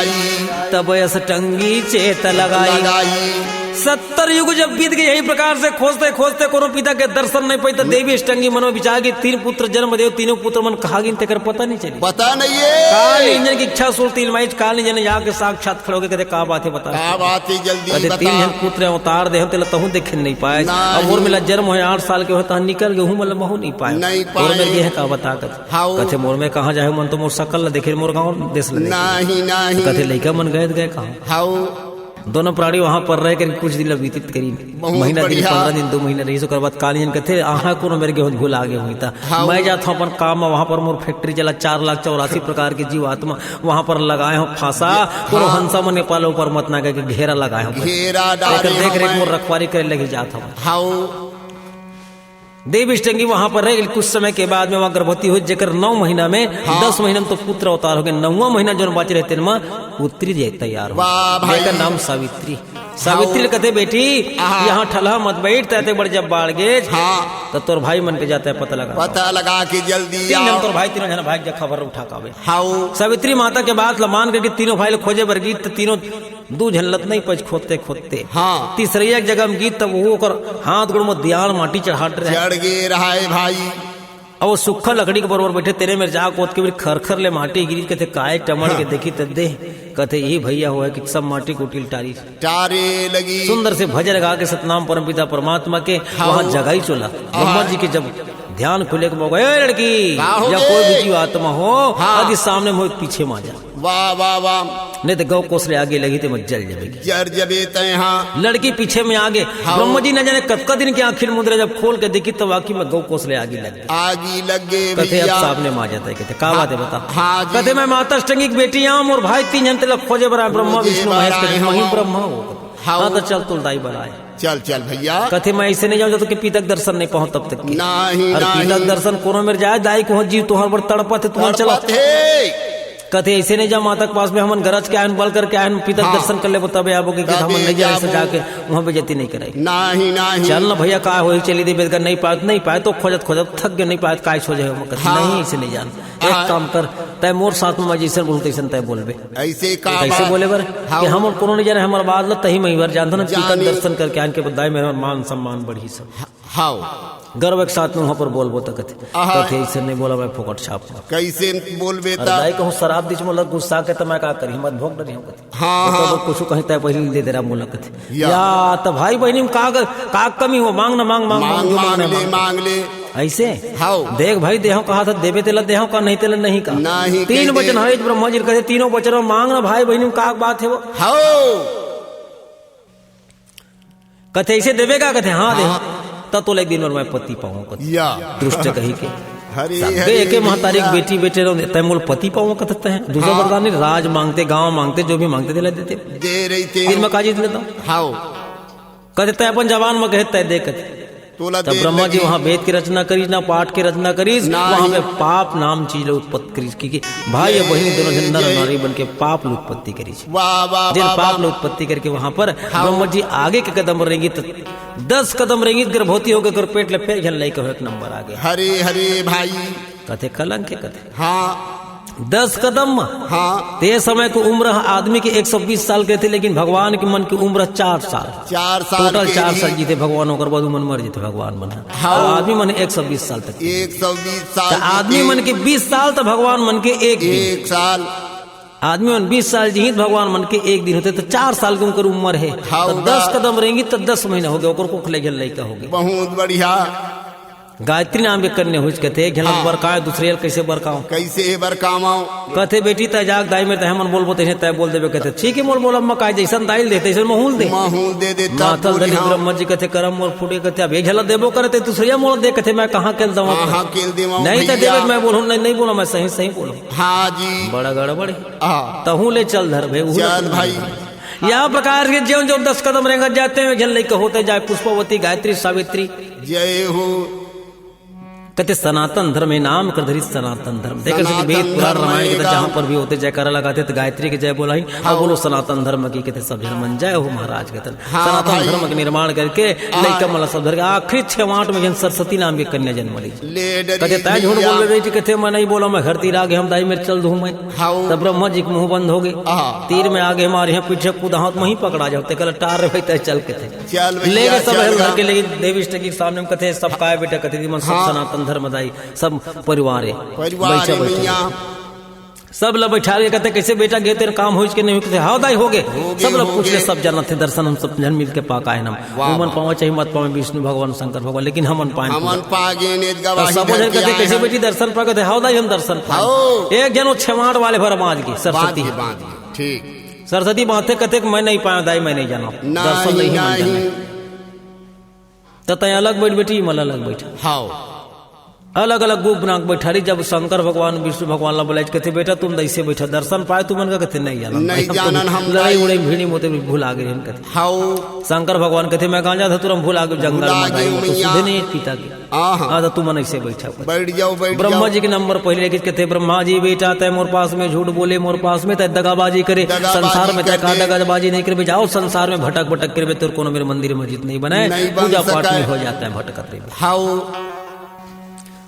A: तब अष्टंगी चेत लगाई। 70 युग जब बीत गए यही प्रकार से खोजते खोजते कोनो पिता के दर्शन नहीं पाई तो देवी अष्टंगी मनो विचार की 3 पुत्र जन्म देव, तीनों पुत्र मन कहा गिन तेकर पता नहीं चली।
B: पता नहीं है
A: काल इंजन की इच्छा सुरती इलमाइज काल इंजन जाके साक्षात खड़े होके कहते का बात है बता,
B: क्या बात है जल्दी
A: कहते 3 जन पुत्र अवतार दे तेला तहु देखे नहीं पाए। अब मोर मेला जन्म है 8 साल के होता निकल गए हूं मतलब महू नहीं पाए।
B: नहीं
A: मोर
B: पाए।
A: में ये है का बता कहते मोर में कहां जाए मन तो मोर सकल देखे मोर गांव देश ले
B: नहीं नहीं
A: कहते लइका मन गए कहां।
B: हाउ
A: दोनों प्राणी वहां पर रह कर कुछ दिन व्यतीत करी, महीना दिन 15 दिन 2 महीना रही। ओकर बाद कालीन कहते आहा कोनो मेरे के भूल आगे हुई था। मैं जाता हूं अपन काम में, वहां पर मोर फैक्ट्री चला 4,84,000 प्रकार के जीवात्मा वहां पर लगाए हो फांसा कोनो हंसा मन नेपाल ऊपर मत ना के घेरा लगाए हो,
B: घेरा डाले
A: देख रेख मोर रखवारी करे लगे जाता हूं।
B: हाउ
A: देवी अष्टंगी वहां पर रह गई। कुछ समय के बाद में वहां गर्भवती हुई जेकर 9 महीना में 10 महीना में तो पुत्र अवतार हो गए। 9वां महीना जो बाचे रहते पुत्री जे तैयार हो, जेकर नाम सावित्री। सावित्री कहते बेटी यहाँ ठलहा मत बैठ तैते बड़ जब बाढ़ गे तो तोर भाई मन के जाता है पता लगा
B: के जल्दी
A: 3 जन तोर भाई 3 जन भाई जा खबर उठा कावे।
B: हाउ
A: सावित्री माता के बात मान करके तीनों भाई लोग खोजे बर गीत, तीनों 2 झलत नहीं पच खोदते खोदते तीसरी एक जगह में गीत तब वो कर हाथ गोड़ में दियाल माटी चढ़ाट रहे
B: चढ़ गे रहा है भाई।
A: अब वो सूखा लकड़ी के बरोबर बैठे तेरे में जा कोत के खरखर ले माटी गिरी कहते काय टमड़ के देखी तब दे कहते ये भैया हुआ है कि सब माटी को टिल टारी
B: टारे लगी।
A: सुंदर से भजन लगा के सतनाम परम पिता परमात्मा के वहां जगह ही चला। ब्रह्मा जी के जब ध्यान खुले के मौका लड़की या कोई भी जीव आत्मा हो आदि सामने में पीछे मा जा।
B: वाह वाह वाह
A: नहीं तो गौ कोसले आगे लगी तो मत जल जाएगी।
B: जर जबे तहाँ
A: लड़की पीछे में आगे। ब्रह्मा जी न जाने कतका दिन की आखिर मुद्रा जब खोल के देखी तो वाकई में गौ कोसले आगे लग गई।
B: आगे लगे
A: कहते अब सामने माँ जाता है। कहते का बात है बता। कहते मैं माता अष्टंगी की बेटी आऊं और भाई 3 जन तक खोजे बरा ब्रह्मा विष्णु महेश कहते वही ब्रह्मा हो। हाँ तो चल तुलदाई बनाए
B: चल चल भैया।
A: कहते मैं ऐसे नहीं जाऊँ तो पितक दर्शन नहीं पहुंच तब तक
B: नहीं
A: पितक दर्शन कोनो मेरे जाए दाई को जीव तुहर बड़ तड़पत है तुम्हारे चला। कहते ऐसे नहीं जा माता के पास में हमन गरज के आयन बल करके आयन पिता दर्शन कर ले तबे आबोगे कि हम नहीं जाए ऐसे जाके वहां बेइज्जती नहीं कराई।
B: नहीं नहीं
A: चल ना भैया का होई चली दे बेदकर नहीं पाए तो खोजत खोजत थक गए नहीं पाए काय सो जाए। नहीं ऐसे नहीं जान एक काम कर तय मोर साथ में जैसे बोलते ऐसे तय बोलबे
B: ऐसे का
A: कैसे बोले बर कि हम कोनो नहीं जाने हमार बात ल तही मई बार जानता ना पिता दर्शन करके आन के बदाई मेरा मान सम्मान बढ़ी सब।
B: हाउ
A: गर्व के साथ में वहां पर बोलबो तो कहते ऐसे नहीं बोला मैं फोकट छाप
B: कैसे बोलबे ता
A: दाई कहूं शराब दिच मोला गुस्सा के त मैं का करी मत भोग डरी हम कहते हां कुछ कहीं तय पहले दे दे रहा मोला कहते या तो भाई बहनी में का कमी हो मांग ना मांग
B: मांग ले
A: ऐसे
B: हाउ
A: देख भाई देहो कहा था देवे तेला देहो का नहीं तेला नहीं का
B: नहीं
A: तीन
B: कहते।
A: वचन है ब्रह्मा जी कहते तीनों वचन में मांगना भाई बहन का बात है वो
B: हाउ
A: कहते ऐसे देवेगा कहते हाँ दे तब तो एक दिन और मैं पति पाऊँ
B: या
A: दुष्ट कही के
B: हरे
A: सबके एक महतारी
B: भैया।
A: बेटी बेटे तैमूल पति पाऊँ कहते हैं दूसरा
B: हाँ।
A: वरदान नहीं राज मांगते गांव मांगते जो भी मांगते दिला देते
B: दे रही थे
A: फिर मैं काजी देता हूँ
B: हाउ
A: कहते तय अपन जवान में कहते तय दे कहते
B: तोला
A: तब
B: देर
A: ब्रह्मा जी
B: लगी।
A: वहाँ वेद की रचना करी ना पाठ की रचना करी
B: नहीं।
A: वहाँ पे पाप नाम चीज उत्पत्ति करी कि भाई ये बहन दोनों जन नर नारी बन के पाप उत्पत्ति करी
B: वाह वाह
A: जिन
B: वाह
A: पाप
B: वाह।
A: उत्पत्ति करके वहाँ पर ब्रह्मा जी आगे के कदम रहेंगी तो 10 कदम रहेंगी गर्भवती होकर कर पेट ले फिर झल नहीं कहो एक नंबर आगे
B: हरे हरे भाई
A: कथे कलंक के कथे
B: हाँ
A: 10 कदम
B: हाँ
A: ते समय को उम्र आदमी की 120 साल के थे लेकिन भगवान के मन की उम्र 4 साल
B: 4 साल
A: टोटल
B: के
A: 4
B: लिए
A: साल जीते भगवान होकर बाद मन मर जीते भगवान बना
B: हाँ।
A: और आदमी मन 120 साल तक
B: 120 साल
A: तो आदमी मन के 20 साल तो भगवान मन के एक दिन
B: एक साल
A: आदमी मन 20 साल जी भगवान मन के एक दिन होते तो 4 साल की उनकर उम्र है
B: हाँ,
A: तो 10 कदम रहेंगी तो 10 महीना हो गया ओकर को खले जल लइका हो गया
B: बहुत बढ़िया
A: गायत्री नाम के कन्या हुई कहते झलक
B: हाँ।
A: बरकाए दूसरे कैसे बरकाओ
B: कैसे बरकामाओ
A: कहते बेटी तय जाग दाई में तय मन बोल बोते तय बोल देवे कहते ठीक है मोल बोल अम्मा काय जैसन दाइल देते ऐसे महूल दे
B: माहूल दे देता
A: मातल दली ब्रह्मा जी कहते करम मोर फूटे कहते अब एक झलक देबो करते दूसरे मोल दे कहते मैं कहाँ खेल दवा
B: हाँ केल देवा
A: नहीं तो देवे मैं बोलूं नहीं बोला मैं सही सही बोलूं
B: हाँ जी
A: बड़ा गड़बड़
B: हाँ
A: तहू ले चल धर भे
B: चल भाई
A: यह प्रकार के जो जो 10 कदम रहेगा जाते हैं झल लेके होते जाए पुष्पवती गायत्री सावित्री
B: जय हो
A: कहते सनातन धर्म है नाम कर धरी सनातन धर्म देखे
B: सनातन
A: वेद पुराण
B: धर्म
A: रामायण के
B: आएगा।
A: जहाँ पर भी होते जयकारा लगाते तो गायत्री के जय बोला ही और बोलो सनातन धर्म की कहते सब जन मन जय हो महाराज कहते
B: हाँ
A: सनातन
B: भाई।
A: धर्म के निर्माण करके लइका मला सब धर के आखिरी 6 में जन सरस्वती नाम की कन्या जन्म ली
B: ले
A: कहते
B: डरी
A: तय झूठ
B: भैया।
A: बोल रही थी कहते मैं नहीं बोला मैं घर तीर आगे हम दाई में चल दूं मैं
B: हाउ
A: तब ब्रह्मा जी के मुंह बंद हो गए
B: हाँ।
A: तीर में आगे हमारे यहाँ पीछे कूदा हाथ में ही पकड़ा जाते कल टार रहे तय चल के थे
B: चल
A: ले
B: भैया
A: गए सब
B: चल
A: घर के लेकिन देवी इष्ट के सामने में कहते सब काय बेटा कहते मन सब
B: हाँ।
A: सनातन धर्म दाई सब परिवार है
B: परिवार
A: बैठा
B: है
A: बैठा
B: मैया
A: सब लोग बैठा के कहते कैसे बेटा गए तेरे काम हो के नहीं हुए? कहते हाँ दाई हो गए सब लोग
B: हो
A: पूछ ले
B: गए।
A: सब जाना थे दर्शन हम सब जन मिल के पाका है हम
B: वाह,
A: मन
B: वाह।
A: पावा चाहिए मत पावे विष्णु भगवान शंकर भगवान लेकिन हम पाए
B: हमन पागे ने
A: तो
B: गवाही
A: सब
B: धर
A: जन
B: के
A: कहते
B: आए
A: कैसे
B: हैं।
A: बेटी दर्शन पा कहते हाँ दाई हम दर्शन पाए
B: हाओ।
A: एक जन वो छमाट वाले भर माज की सरस्वती
B: बांधिए, बांधिए, ठीक
A: सरस्वती बातें कहते मैं नहीं पाया दाई मैं नहीं जाना दर्शन
B: नहीं
A: नहीं मन
B: नहीं
A: जाना तय अलग बैठ बेटी मल अलग बैठा
B: हाओ
A: अलग अलग गुप बना के बैठा रही जब शंकर भगवान विष्णु भगवान ला बोला कहते बेटा तुम ऐसे बैठा दर्शन पाए तुम मन का कहते नहीं जाना
B: नहीं
A: भाई,
B: जानन
A: तुम
B: हम
A: लड़ाई
B: दाई।
A: उड़ाई भीड़ी मोते भूल आ गए हम कहते
B: हाओ
A: शंकर भगवान कहते मैं गांजा था तुरंत भूल आ गए जंगल
B: भूल आ
A: में
B: गए
A: दाई, तो
B: मैया।
A: सीधे नहीं पिता के
B: आहा
A: हाँ तो तुम ऐसे बैठा
B: बैठ जाओ बैठ
A: ब्रह्मा
B: जाओ
A: जी के नंबर पहले लेके कहते ब्रह्मा जी बेटा तय मोर पास में झूठ बोले मोर पास में तय दगाबाजी करे
B: दगाबाजी
A: संसार में तय का
B: करते।
A: दगाबाजी नहीं करे जाओ संसार में भटक भटक करे तेरे कोनो मेरे मंदिर मस्जिद नहीं बनाए
B: नहीं बन
A: पूजा पाठ
B: सका
A: में
B: है।
A: हो जाता है भटकत रहे
B: हाओ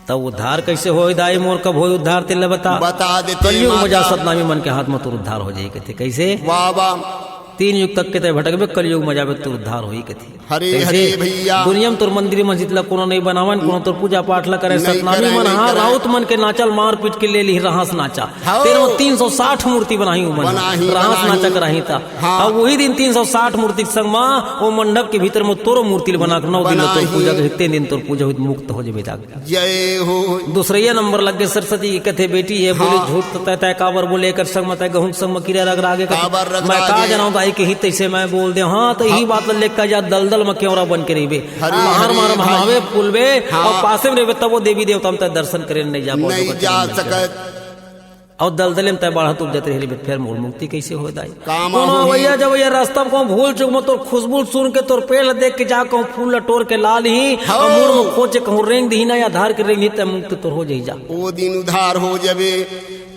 A: तब उद्धार कैसे हो दाई मोर कब हो उद्धार तेल बता
B: बता देते
A: कलयुग
B: माता।
A: मजा सतनामी मन के हाथ में तुर उद्धार हो जाए कहते कैसे
B: वाह वाह
A: 3 युग तक के तय भटकबे कलयुग मजा में तुर उद्धार होई कहते
B: हरे
A: कैसे?
B: हरे भैया
A: दुनिया में तोर मंदिर मस्जिद ला कोनो नहीं बनावन कोनो तोर पूजा पाठ ला करे
B: नहीं
A: सतनामी
B: करे,
A: मन
B: नहीं
A: हाँ
B: करे।
A: राउत मन के नाचल मार पीट के ले ली रहास नाचा
B: हाँ।
A: तेरे में 360 मूर्ति बनाई मन
B: बनाही,
A: रहास
B: बनाही।
A: नाचा कराही था
B: हाँ।
A: और वही दिन 360 मूर्ति के संग में वो मंडप के भीतर में तोरो मूर्ति बना के 9 दिन तोर
B: बनाही।
A: पूजा के 3 दिन तोर पूजा हुई मुक्त हो जाबे जाके
B: जय हो
A: दूसरे नंबर लग गए सरस्वती की कथे बेटी है बोली
B: हाँ।
A: झूठ तय तय काबर बोले कर संग मत गहूं संग में कीड़ा रग आगे
B: काबर रगड़ा
A: मैं का
B: आगे।
A: जनाऊं दाई के हित से मैं बोल दे हाँ तो यही बात लेकर जा दलदल में क्यों बन के रही
B: हरे
A: मार
B: हरे
A: मार
B: भाई।
A: भावे पुलबे
B: हाँ।
A: और पासे में रहे तब वो देवी देवता हम तय दर्शन करे नहीं जा पाओ
B: नहीं जा सकत
A: और दलदले में तय बढ़ा तुम जाते रहे फिर मूल मुक्ति कैसे हो दाई
B: काम
A: कोनो
B: होई।
A: भैया जब ये रास्ता में कहूं भूल चुक में तोर खुशबू सुन के तोर पेड़ देख के जा कहूं फूल लटोर के लाल ही
B: हाँ।
A: और मुड़ में खोचे कहूं रेंग दी ना या धार के रेंग ही तय मुक्त तोर हो जाई जा
B: वो दिन उधार हो जाबे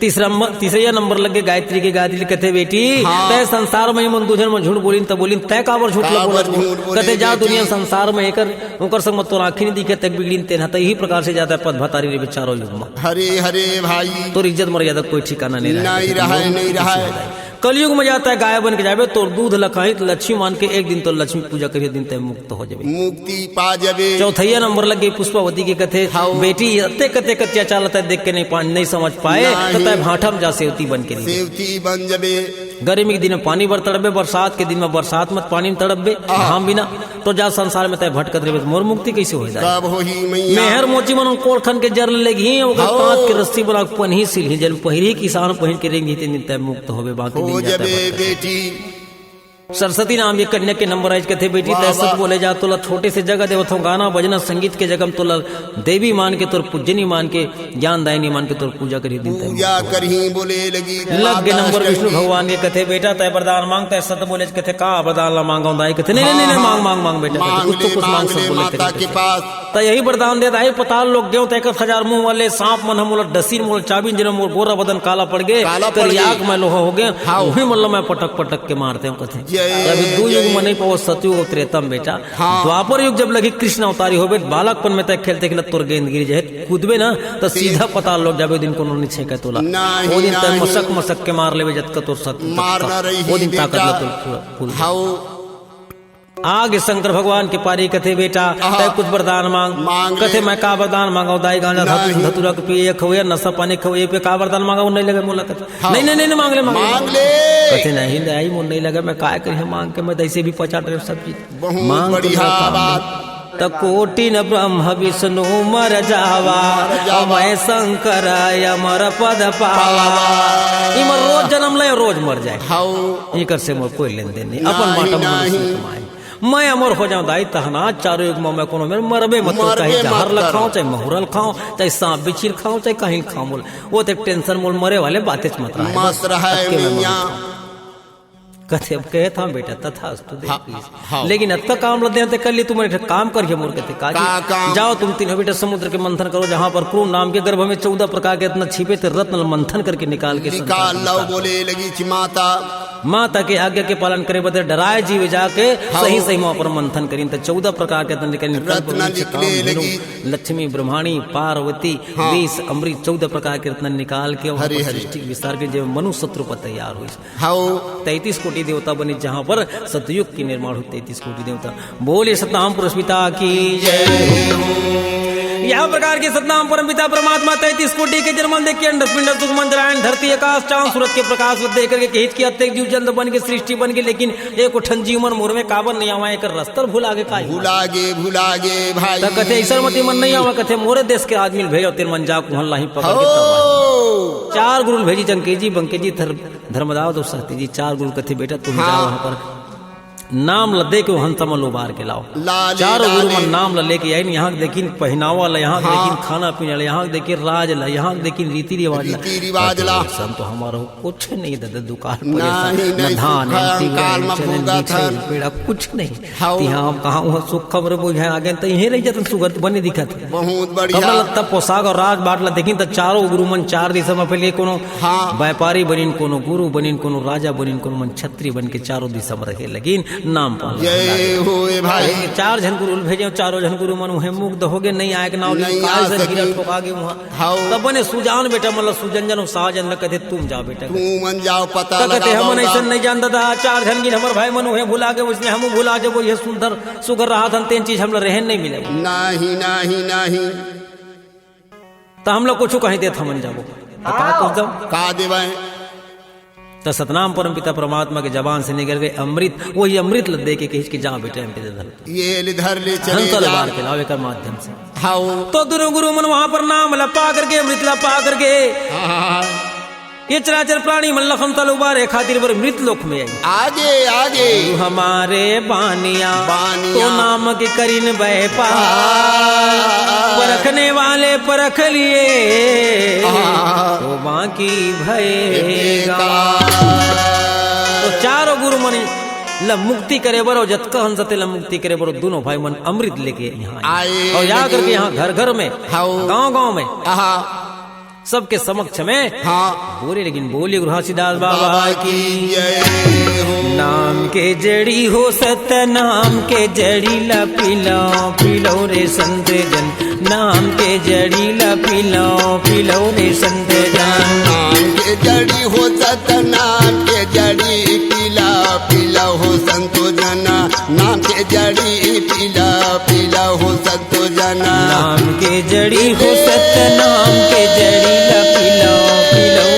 A: तीसरा नंबर लगे गायत्री के गायत्री कहते बेटी
B: हाँ।
A: तय संसार में मन दूजन में झूठ बोलिन तब बोलिन तय काबर झूठ ला
B: काबर
A: बोलत
B: झूठ बोले
A: कहते जा
B: बेटी।
A: दुनिया संसार में एकर ओकर संग मत तोर आँखी नहीं दिखे तक बिगड़िन तेना त यही प्रकार से जाता है पद भतारी रे बेचारो युग में
B: हरे हरे भाई
A: तोर इज्जत मर्यादा कोई ठिकाना नहीं रहा
B: नहीं रहा है, नहीं रहा है।
A: कलयुग में जाता है गाय बन के जाबे तोर दूध लखाई तो लक्ष्मी मान के एक दिन तो लक्ष्मी पूजा करिए दिन तय मुक्त हो जाबे
B: मुक्ति पा जाबे
A: चौथैया नंबर लग गई पुष्पावती के कथे
B: हाँ।
A: बेटी अत्ते कते अत्याचार देख के नहीं समझ पाए
B: नहीं।
A: तो तय भाठम जा सेवती बन के नहीं
B: सेवती बन जाबे
A: गर्मी के दिन में पानी बर तड़बे, बरसात के दिन में बरसात मत पानी में तड़बे हम बिना, तो जा संसार में तय भटकत रहे मोर मुक्ति कैसे हो जाए।
B: कब हो ही मैया
A: मेहर मोची मन कोरखन के जर लेगी ओकर पांच के रस्सी बना पनही सिलही जल पहिरी किसान पहिर के रेंगी ते तय मुक्त होबे बाकी
B: हो
A: दिन जाता
B: जबे
A: है।
B: बेटी
A: सरस्वती नाम ये कन्या के नंबर आज कथे बेटी तैसत बोले जा तोला छोटे से जगह देवत हूँ गाना बजना संगीत के जगह तोला देवी मान के तोर पूजनी मान के ज्ञान दायनी मान के तोर पूजा करी दिन तय
B: पूजा करही बोले लगी
A: लग गे नंबर विष्णु भगवान के कथे बेटा तय वरदान मांगता है सत बोले कथे का वरदान ला मांगा दाई कथे नहीं नहीं नहीं मांग मांग मांग बेटा
B: मांग
A: कुछ तो
B: ले
A: कुछ मांग
B: मांग
A: सब
B: ले
A: बोले
B: माता के पास
A: तो यही वरदान देता है पताल लोग गयो तय 1000 मुंह वाले सांप मन हम डसीन मोल चाबी जिन मोर गोरा बदन काला पड़ गए
B: काला पड़ गए।
A: आग में लोहा हो गया
B: हाँ।
A: वही मतलब मैं पटक पटक के मारते हूँ कथे
B: जय
A: अभी दो युग में नहीं पाओ सतयुग और त्रेतम बेटा द्वापर युग जब लगी कृष्ण अवतारी हो बालकपन में तक खेलते खेलते तोर गेंद गिरी जाए कूदबे ना तो सीधा पता लोग जाबे दिन को नहीं छेका तोला
B: नहीं,
A: वो दिन तक
B: नहीं।
A: मसक मसक के मार लेवे जत का तोर सत
B: मारना रही
A: वो दिन ताकत
B: बेटा।
A: ला तोर फूल
B: हाउ
A: आगे शंकर भगवान के पारी कथे बेटा तय कुछ वरदान मांग
B: मांग
A: कथे
B: ले।
A: मैं का वरदान मांगा दाई गांजा
B: नहीं।
A: धतुरा के पिए खवे नशा पानी खवे पे का वरदान मांगा वो नहीं लगे मोला कथे नहीं नहीं नहीं मांग ले
B: मांग ले
A: कथे नहीं नहीं मुन नहीं लगा मैं काय करे मांग के मैं ऐसे भी पचाट रहे सब चीज
B: बहुत
A: मांग तो
B: बढ़िया
A: मेरा काम
B: बात।
A: नहीं। त कोटि न ब्रह्म विष्णु मर जावा मैं शंकर अमर पद पावा इमर रोज जन्म ले रोज मर जाए
B: हाउ
A: इकर से मोर कोई लेन देन नहीं
B: नहीं,
A: अपन माटा
B: नहीं।
A: मनुष्य कमाए मैं अमर हो जाऊं दाई तहना चारों युग में मैं कोनो मेरे मरबे मत
B: मरबे
A: चाहे जहर
B: मत
A: खाऊं
B: करो।
A: चाहे महुरल खाऊं चाहे सांप बिछिर खाऊं चाहे कहीं खाऊं बोल वो तो टेंशन मोल मरे वाले बातें मत रहा है
B: मस्त रहा है मैया
A: कथे अब कहे था बेटा तथास्तु
B: हाँ, हाँ।
A: लेकिन अत्का काम लदे हैं कर लिए तुम्हारे काम करिए मोर कहते
B: का काम?
A: काजी जाओ तुम तीनों बेटा समुद्र के मंथन करो जहाँ पर क्रू नाम के गर्भ में 14 प्रकार के इतना छिपे थे रत्न मंथन करके निकाल के
B: निकाल लो बोले लगी कि माता
A: माता के आज्ञा के पालन करे बदले डराए जीव जाके सही सही वहां पर मंथन करी तो 14 प्रकार के
B: रत्न निकले लगी।
A: लक्ष्मी ब्रह्माणी पार्वती 20 अमृत 14 प्रकार के रत्न निकाल के वहाँ
B: हरे
A: पर
B: हरे।
A: सृष्टि के विस्तार के जब मनु शत्रु पर तैयार हुई
B: हाउ
A: 33 कोटि देवता बनी जहाँ पर सतयुग की निर्माण हुई 33 कोटि देवता बोले सतनाम पुरुष पिता की जय यह प्रकार के सतनाम परम पिता परमात्मा 33 कोटि के जन्म देख के अंडर पिंड सुख मंजरायण धरती आकाश चांद सूरज के प्रकाश को देख करके हित की अत्येक जीव जंत बन के सृष्टि बन के लेकिन एक उठन जीवन मोर में काबर नहीं आवा एक रस्तर भुलागे का
B: भुलागे भाई
A: त कथे ईश्वरमती मन नहीं आवा कथे मोरे देश के आदमी भेजो तेर मन जा कुहन लाही पकड़ के
B: हो
A: 4 गुरु भेजी चंके जी बंके जी धर्मदाव दो सहती जी 4 गुरु कथे बेटा तुम जाओ वहां पर नाम लदे के हंसा मल उबार के लाओ
B: लाले,
A: चारों गुरु
B: लाले।
A: मन नाम ल लेके आई यहाँ देखिन पहनावा ला यहाँ देखिन खाना पीना ला यहाँ देखिन राज ला यहाँ देखिन रीति रिवाज ला
B: रीति रिवाज ला।
A: सन तो हमारा कुछ नहीं दे दुकान
B: नहीं, नहीं,
A: धान
B: सुख काल में भोगा था।
A: पेड़ा कुछ नहीं
B: हाउ।
A: यहाँ कहाँ वहाँ सुख खबर बुझाए आगे तो यही रह जाते सुगर बने दिखत
B: बहुत
A: कपड़ा
B: बढ़िया
A: लत्ता पोशाक और राज बाट ला देखिन तो चारों गुरु मन 4 दिशा में पहले कोनो
B: हाँ।
A: व्यापारी बनिन कोनो गुरु बनिन कोनो राजा बनिन कोनो मन छत्री बन के चारों दिशा में रहे लेकिन नाम पाल
B: जय होए भाई
A: 4 जन गुरु भेजे 4 जन गुरु मन उहे मुग्ध हो गए नहीं आए के नाव
B: नहीं
A: काय
B: आ
A: से
B: सके।
A: गिरत ठोका गए वहां
B: हाउ।
A: तब बने सुजान बेटा मतलब सुजनजन और साजन ल कहते तुम जाओ बेटा
B: तू मन जाओ पता
A: तो कहते हम ऐसा
B: लगा
A: नहीं जानता था 4 जन गिन हमर भाई मन उहे भुला गए उसने हम भुला जब ये सुंदर सुगर रहा था तीन चीज हम रहन नहीं मिले
B: नहीं नहीं नहीं
A: तो हम लोग कुछ कहीं देते हमन जाबो बता कुछ दो
B: का देवे
A: तो सतनाम परम पिता परमात्मा के जबान से निकल गए अमृत वही अमृत ल दे के कहिस के जा बेटा हम पे धर
B: ये इधर ले चले
A: हंसल
B: जा
A: बार के लावे कर माध्यम से
B: हाउ
A: तो दोनों गुरु मन वहां पर नाम लपा करके अमृत लपा करके ये चराचर प्राणी मन लखम तल उबारे खातिर पर मृत लोक में आई
B: आगे आगे
A: तू हमारे बानिया
B: बानिया।
A: तो नाम के करीन व्यापार परखने वाले परख लिए तो बाकी भयेगा तो चारों गुरु मन ल मुक्ति करे बरो जतका हंसते ल मुक्ति करे बरो दोनों भाई मन अमृत लेके यहाँ
B: आए
A: और जा करके यहाँ घर घर में
B: हाउ।
A: गांव गांव में
B: आहा
A: सबके समक्ष में
B: हाँ
A: बोले लेकिन बोले गुरु घासीदास बाबा
B: बाबा
A: की
B: की जय हो
A: नाम के जड़ी हो सत्य नाम के जड़ी ला पिलो रे संत जन नाम के जड़ी ला पिलो रे संत जन
B: नाम के जड़ी हो सत नाम के जड़ी पीला हो संतो जना नाम के जड़ी पीला हो संतो जना
A: नाम के जड़ी हो सत्य नाम के जड़ी ला पिलो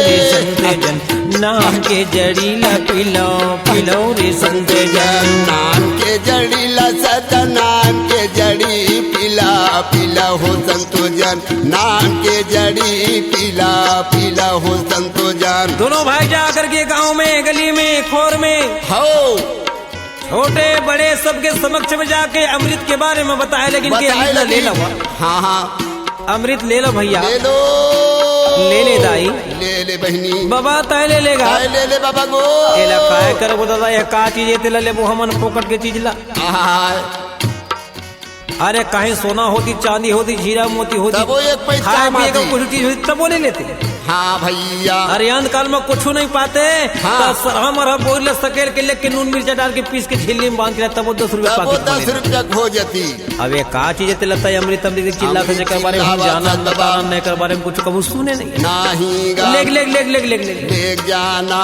A: रे संत जन नाम के जड़ी ला पिलो पिलो रे संत जन।
B: नाम के जड़ी ला सदा नाम के जड़ी पीला पीला हो संतो जन। नाम के जड़ी पीला पीला हो संतो जन।
A: दोनों भाई जाकर के गांव में गली में खोर में
B: हो
A: छोटे बड़े सबके समक्ष में जाके अमृत के बारे में बताए, लेकिन के
B: बताए
A: अमृत ले लो।
B: हाँ हाँ
A: अमृत ले लो भैया,
B: ले लो
A: ले ले दाई,
B: ले ले बहनी
A: बाबा तय ले लेगा।
B: ले ले बाबा गो
A: एला काय करबो दादा, ये का चीज है तेला लेबो हमन फोकट के चीज ला। अरे कहीं सोना होती चांदी होती हीरा मोती होती
B: तब वो एक पैसा
A: खाए पिए का
B: माती।
A: कुछ चीज होती तब वो ले लेते।
B: हाँ भैया
A: अरे अंत काल में कुछ नहीं पाते,
B: हाँ।
A: तो सरहा मरहा बोल सकेल के लेके नून मिर्चा डाल के पीस के झिल्ली में बांध के तब वो 10 रुपया
B: तब वो
A: पाकिट
B: 10 रुपया खो जाती।
A: अब ये का चीज है लगता है अमृत अमृत चिल्ला से के बारे में हम जाना बताना नहीं कर बारे में कुछ कबू सुने नहीं।
B: नहीं
A: leg leg leg leg leg leg
B: ले जाना।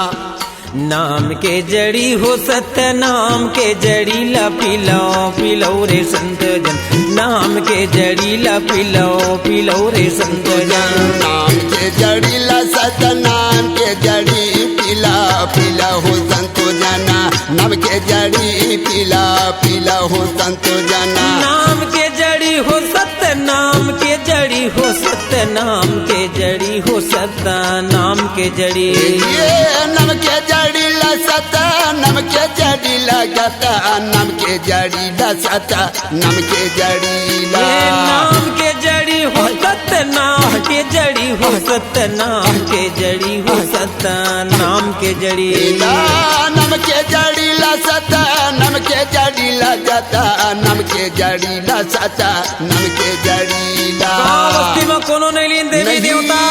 A: नाम के जड़ी हो सत्य नाम के जड़ी ला पिलो पिलो रे संत जन। नाम के जड़ी ला पिलो पिलो रे संत जन।
B: नाम के जड़ी ला सत नाम के जड़ी पीला पीला हो संतो जाना। नाम के जड़ी पीला पीला हो संतो जाना।
A: नाम के जड़ी हो सत्य नाम के जड़ी हो सत्य नाम के जड़ी हो सत्य नाम के जड़ी।
B: ये नाम के जड़ी ला सत नाम के जड़ी लगता। नाम के जड़ी ला सत नाम के जड़ी ला।
A: ये नाम के जड़ी हो सत्य नाम के जड़ी हो सत्य नाम के जड़ी हो सत्य नाम के जड़ी।
B: नाम के जड़ी ला सत नाम के जड़ी लगता। नाम के जड़ी ला सत नाम के जड़ी ला।
A: बस्ती में कोनो नहीं लीन देवी देवता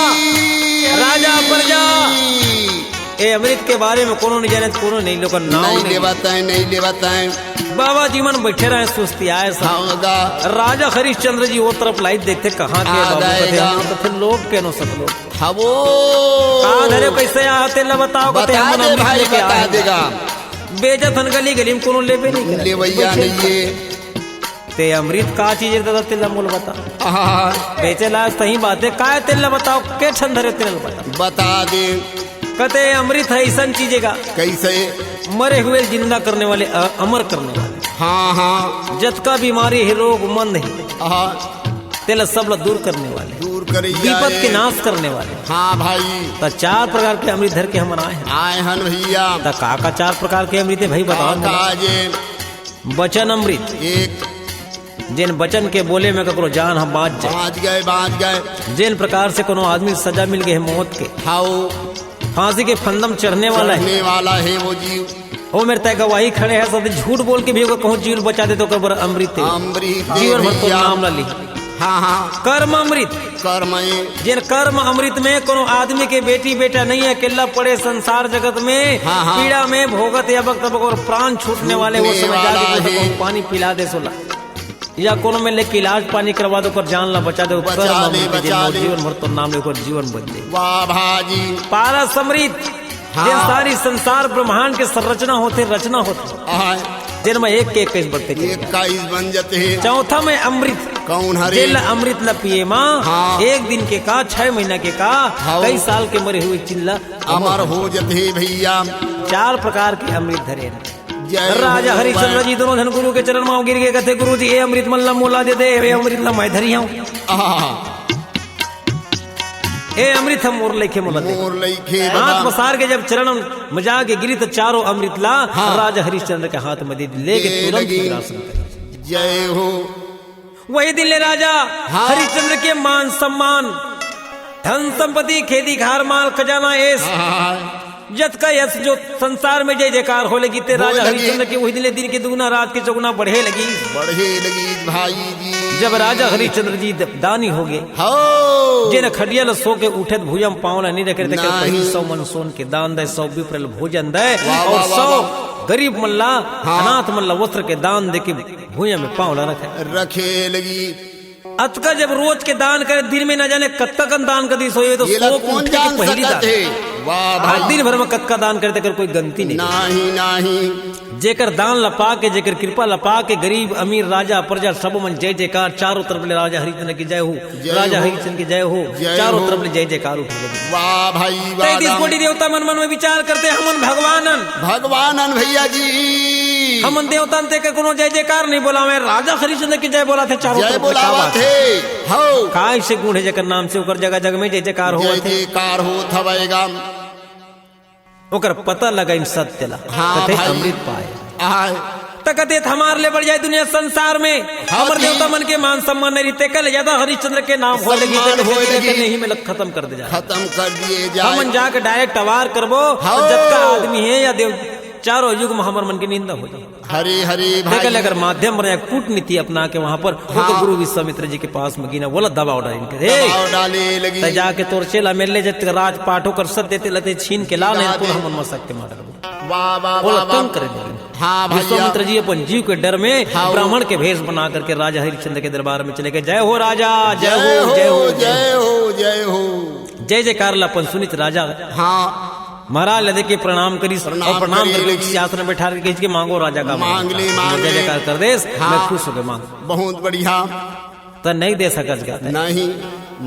A: राजा प्रजा ए अमृत के बारे में कोनो नहीं जाने, कोनो नहीं लोग नाम
B: नहीं
A: नहीं
B: ले बताए नहीं ले बताए।
A: बाबा जीवन बैठे रहे सुस्ती आए सब। राजा हरिश्चंद्र जी वो तरफ लाइट देखते कहाँ के बाबू कथे हम तो फिर लोग के नो सब लोग
B: हवो
A: कहाँ धरे पैसे आते ला बताओ कथे हम
B: बता दे
A: अमृत
B: भाई
A: लेके
B: बता
A: आए
B: देगा।
A: बेजत हन गली गली में कोनो लेबे नहीं करे।
B: ले भैया नहीं ये
A: ते अमृत का चीज है दादा तेला मोल बता
B: हाँ,
A: बेचे ला सही बात है का तेला बताओ के ठन धरे तेल बता।
B: बता दे
A: कहते अमृत है ऐसा चीज का
B: कैसे।
A: मरे हुए जिंदा करने वाले अमर करने वाले
B: हाँ हाँ
A: जतका बीमारी है रोग मंद है
B: हाँ
A: तेला सब ला दूर करने वाले
B: दूर कर
A: विपद के नाश करने वाले।
B: हाँ भाई
A: तो 4 प्रकार के अमृत धर के हम आए हैं।
B: आए हन भैया।
A: तो का 4 प्रकार के अमृत है भाई बताओ।
B: काजे
A: वचन अमृत
B: एक
A: जिन वचन के बोले में ककरो जान हम बाँच जाए।
B: बाँच गए।
A: जिन प्रकार से कोनो आदमी सजा मिल गए है मौत के
B: खाओ
A: फांसी के फंदम चढ़ने वाला है
B: चढ़ने वाला है वो जीव।
A: वो मेरे तय गवाही खड़े है सब झूठ बोल के भी अगर कहूँ जीवन बचा दे तो कबर अमृत है।
B: अमृत
A: जीवन भर तो
B: भैया।
A: नाम ला ली।
B: हाँ हाँ
A: कर्म अमृत
B: कर्म
A: जिन कर्म अमृत में कोनो आदमी के बेटी बेटा नहीं है अकेला पड़े संसार जगत में
B: हाँ, हाँ।
A: पीड़ा में भोगत या वक्त और प्राण छूटने वाले वो
B: छूटने
A: समझ
B: वाला
A: जाके
B: है।
A: पानी पिला दे सोला या कोनो में लेके इलाज पानी करवा दो कर जान ला बचा दो।
B: बचा
A: कर्म
B: दे,
A: अमृत
B: बचा
A: जिन
B: दे।
A: जीवन भर तो नाम लेकर जीवन बदले।
B: वाह भाजी
A: पारस अमृत
B: हाँ।
A: जिन सारी संसार ब्रह्मांड के संरचना होते रचना होती जिनमें एक के 21 बढ़ते
B: एक का इस बन जाते हैं।
A: चौथा में अमृत
B: कौन हरे
A: जेल अमृत ल पिए माँ
B: हाँ।
A: 1 दिन के का 6 महीना के का
B: हाँ।
A: कई साल के मरे हुए चिल्ला
B: अमर हो जाते हैं भैया।
A: 4 प्रकार के अमृत धरे
B: जय
A: राजा
B: हो
A: हरिश्चंद्र जी दोनों धन गुरु के चरण में गिर गए कहते गुरु जी ये अमृत मल्ला मोला दे दे ये अमृत ला मैं धरी हूँ
B: आहा,
A: ए अमृत हम मोर लेके मोला दे।
B: मोर लइखे
A: हाथ पसार के जब चरण में जाके गिरी तो 4 अमृत ला
B: हाँ।
A: राजा हरिश्चंद्र के हाथ में दे दी, लेके
B: ये
A: तुरंत
B: लगी।
A: विरासन करे।
B: जय हो
A: वही दिन ले राजा
B: हाँ।
A: हरिश्चंद्र के मान सम्मान धन संपत्ति खेती खार माल खजाना ऐस
B: आहा,
A: जत का यश जो संसार में जय जयकार हो लगी ते राजा
B: लगी।
A: हरिश्चंद्र के वही दिन के दुगुना रात के चौगुना बढ़े लगी।
B: बढ़े लगी भाई जी।
A: जब राजा हरिश्चंद्र जी दानी हो गए
B: हो
A: जे न खड़ियल सो के उठत भुजम पावला नहीं रखे
B: नहीं।
A: कहीं 100 मन सोन के दान दे 100 विप्रल भोजन दे
B: वाह,
A: और
B: वाह,
A: 100
B: वाह,
A: गरीब मल्ला
B: हाँ।
A: अनाथ मल्ला वस्त्र के दान दे के भुजम में पावला रखे।
B: रखे लगी।
A: अतका जब रोज के दान करे दिन में न जाने कब तक दान कर दी सोए तो
B: ये ला
A: 100
B: कौन
A: उठे
B: जान
A: के पहली
B: सकत
A: दान
B: है। वाह भाई।
A: दिन भर में कत्का दान करते कर कोई गलती नहीं।
B: नहीं नहीं
A: जेकर दान लपा के जेकर कृपा लपा के गरीब अमीर राजा प्रजा सब मन जय जयकार चारों तरफ ले राजा हरिचंद्र की जय हो, राजा हरिचंद्र की जय हो, चारों तरफ ले जय जयकार उठ लगी।
B: वाह भाई वाह।
A: 33 कोटि देवता मन मन में विचार करते हमन भगवानन
B: भगवानन भैया जी
A: हमन देवता ते के कोनो जय जयकार नहीं बोला, मैं राजा हरिचंद्र की जय बोला थे चारों
B: जय
A: तरफ।
B: बोलावा थे हो
A: काय से गुण है जकर नाम से ओकर जगह जग में जय जयकार हो
B: जय जयकार हो थवेगा।
A: ओकर पता लगा इन सत्य ला
B: हाँ
A: कथे
B: भाई।
A: अमृत पाए
B: आय
A: तकते हमार ले बढ़ जाए दुनिया संसार में। हमर
B: जी।
A: देवता मन के मान सम्मान नहीं रहते कल ज्यादा हरिश्चंद्र के नाम हो लगी
B: सम्मान
A: तो
B: होए लगी।
A: नहीं में लग खत्म कर दे जा
B: खत्म कर दिए जाए।
A: हमन जाके डायरेक्ट अवार करबो
B: हाँ।
A: और जत का आदमी है या देव चारों युग में हमर मन की निंदा हो जाए।
B: हरे हरे
A: देखल
B: भाई
A: अगर माध्यम बने कूटनीति अपना के वहां पर वो तो गुरु विश्वामित्र जी के पास में गिना बोला दबाव डाल इनके
B: दबाव डाले लगी।
A: त जाके तोर चेला मेले जत राज पाठो कर सब देते लते छीन के ला नहीं तो हमन मसक के मार
B: वाह वाह
A: बोला
B: वाह
A: तंग
B: वाह।
A: करे देंगे।
B: हाँ भैया
A: विश्वामित्र जी अपन जीव के डर में
B: हाँ।
A: ब्राह्मण के भेष बना करके राजा हरिश्चंद्र के दरबार में चले गए। जय हो राजा जय
B: जय
A: हो जय
B: हो
A: हो
B: जय हो जय हो।
A: जय जयकार अपन सुनित राजा
B: हाँ
A: महाराज लदे के प्रणाम करी और प्रणाम
B: करी
A: करके
B: लगी।
A: सिंहासन में बैठा के इसके मांगो राजा का
B: मांग ले, मांग
A: जय
B: ले।
A: जयकार कर दे
B: हाँ।
A: मैं खुश हो गया मांग
B: बहुत बढ़िया।
A: तो नहीं दे सकत गया
B: नहीं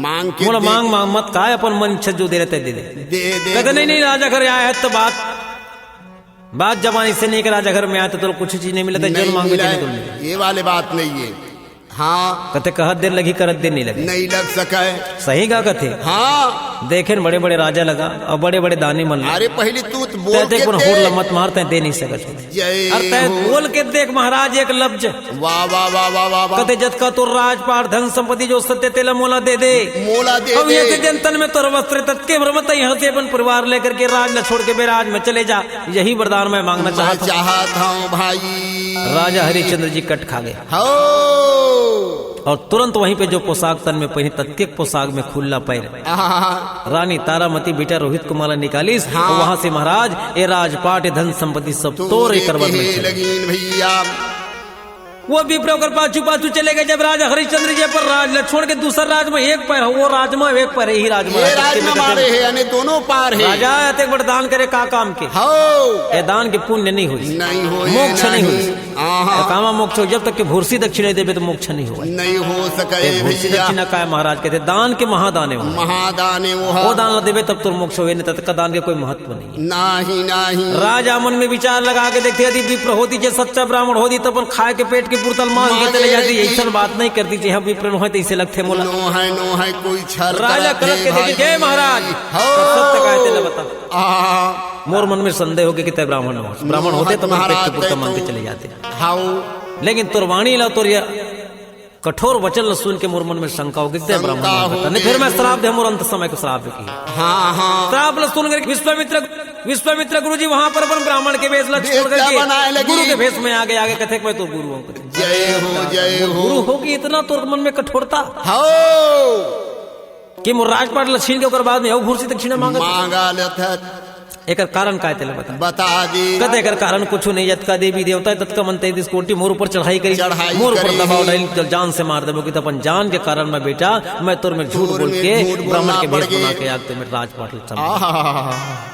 B: मांग के
A: बोला
B: दे-
A: मांग मांग मत का अपन मन इच्छा जो दे रहते दे दे
B: दे
A: कहते नहीं नहीं राजा घर आया है तो बात जबानी से नहीं कि राजा घर में आया तो कुछ चीज नहीं मिला था जल मांगे
B: मिला
A: चले तो
B: है।
A: मिले।
B: ये वाले बात नहीं है। हाँ
A: कहते कहत देर लगी करत देर नहीं लगी
B: नहीं लग सके।
A: सही गा कथे
B: हाँ
A: देखे न बड़े बड़े राजा लगा और बड़े बड़े दानी मन लगा
B: अरे पहले तू तो बोल
A: तैते
B: के
A: पर
B: दे।
A: होड़ मत मारते दे नहीं सकत
B: जय
A: अरे तै
B: हो।
A: बोल के देख महाराज एक लफ्ज
B: वाह वाह वाह वाह वाह वाह।
A: कहते जत का तो राजपाट धन संपत्ति जो सत्य तेला मोला दे दे
B: मोला दे
A: अब ये
B: दे।
A: जनतन में तोर वस्त्र तत्के भ्रमत यहाँ से अपन परिवार लेकर के राज न छोड़ के बेराज में चले जा यही वरदान मैं मांगना
B: मैं
A: चाहता हूँ।
B: चाहता हूँ भाई।
A: राजा हरिश्चंद्र जी कट खा गए
B: हो
A: और तुरंत वहीं पे जो पोशाक तन में पहने तत्के पोशाक में खुला पैर
B: आहा।
A: रानी तारामती बेटा रोहित कुमार निकालिस
B: हाँ।
A: और वहां से महाराज ये राजपाट धन संपत्ति सब तोरे करवन में चले।
B: लगीन भैया
A: वो विप्र होकर पाछू पाछू चले गए जब राजा हरिश्चंद्र जी पर राज छोड़ के दूसरा राज में एक पैर वो राज में एक पैर ही राज में
B: ये राज में मारे है यानी दोनों पार है।
A: राजा एक बार दान करे का काम के
B: हो
A: ये दान के पुण्य नहीं हुई
B: नहीं हो
A: मोक्ष नहीं हुई
B: आहा।
A: कामा मोक्ष हो जब तक के भूर्सी दक्षिणा देवे तो मोक्ष नहीं हुआ
B: नहीं हो सके
A: भूर्सी
B: भैया।
A: दक्षिणा का महाराज कहते दान के महादाने हो
B: महादाने
A: वो दान न देवे तब तो मोक्ष हुए नहीं तब का दान के कोई महत्व नहीं।
B: नहीं नहीं
A: राजा मन में विचार लगा के देखते यदि विप्र होती जे सच्चा ब्राह्मण होती तो अपन खाए के पेट के पुरतल मांग के चले जाती ऐसा बात नहीं करती थी हम विप्र हो तो इसे लगते मोला
B: नो है कोई छल
A: राजा
B: करत
A: करत
B: है
A: के
B: भाई।
A: देखे जय महाराज
B: हो।
A: तो सत्य कहते ले बता
B: आहा।
A: मोर मन में संदेह हो कि तय ब्राह्मण हो ब्राह्मण होते तो मन पेट के पुरतल मांग के
B: तो-
A: चले जाते
B: हाउ
A: लेकिन तुरवाणी ला तुर कठोर वचन सुन के मोर मन में शंका हो गई तय ब्राह्मण
B: शंका
A: हो
B: हो
A: सकता। नहीं फिर मैं श्राप दे मोर अंत समय को श्राप की
B: हाँ हाँ
A: श्राप ला सुन कर विश्वामित्र गुरु जी वहां पर अपन ब्राह्मण के वेश ला छोड़
B: वेश बनाए
A: करके
B: लगी।
A: गुरु के भेष में आगे आगे कथे मैं तो गुरु हूँ
B: जय हो
A: गुरु होगी इतना तोर मन में कठोरता
B: हो
A: कि मोर राजपाट ला छीन के ओकर बाद में औ भूर्सी दक्षिणा मांगत
B: मांगा लेत
A: एकर कारण काय तेले बता
B: बता दी
A: कते एकर कारण कुछ नहीं जतका देवी देवता तत्का मन 33 कोटि मोर ऊपर चढ़ाई करी
B: चढ़ाई
A: मोर ऊपर
B: करी।
A: दबाव डाली जब जान से मार देबो कि तो अपन जान के कारण मैं बेटा मैं तोर में झूठ
B: तोर
A: बोल
B: में
A: के
B: झूठ
A: ब्राह्मण
B: बोलना
A: के
B: पड़
A: भेष बना
B: गए।
A: के आग ते में राजपाट चल
B: आहा।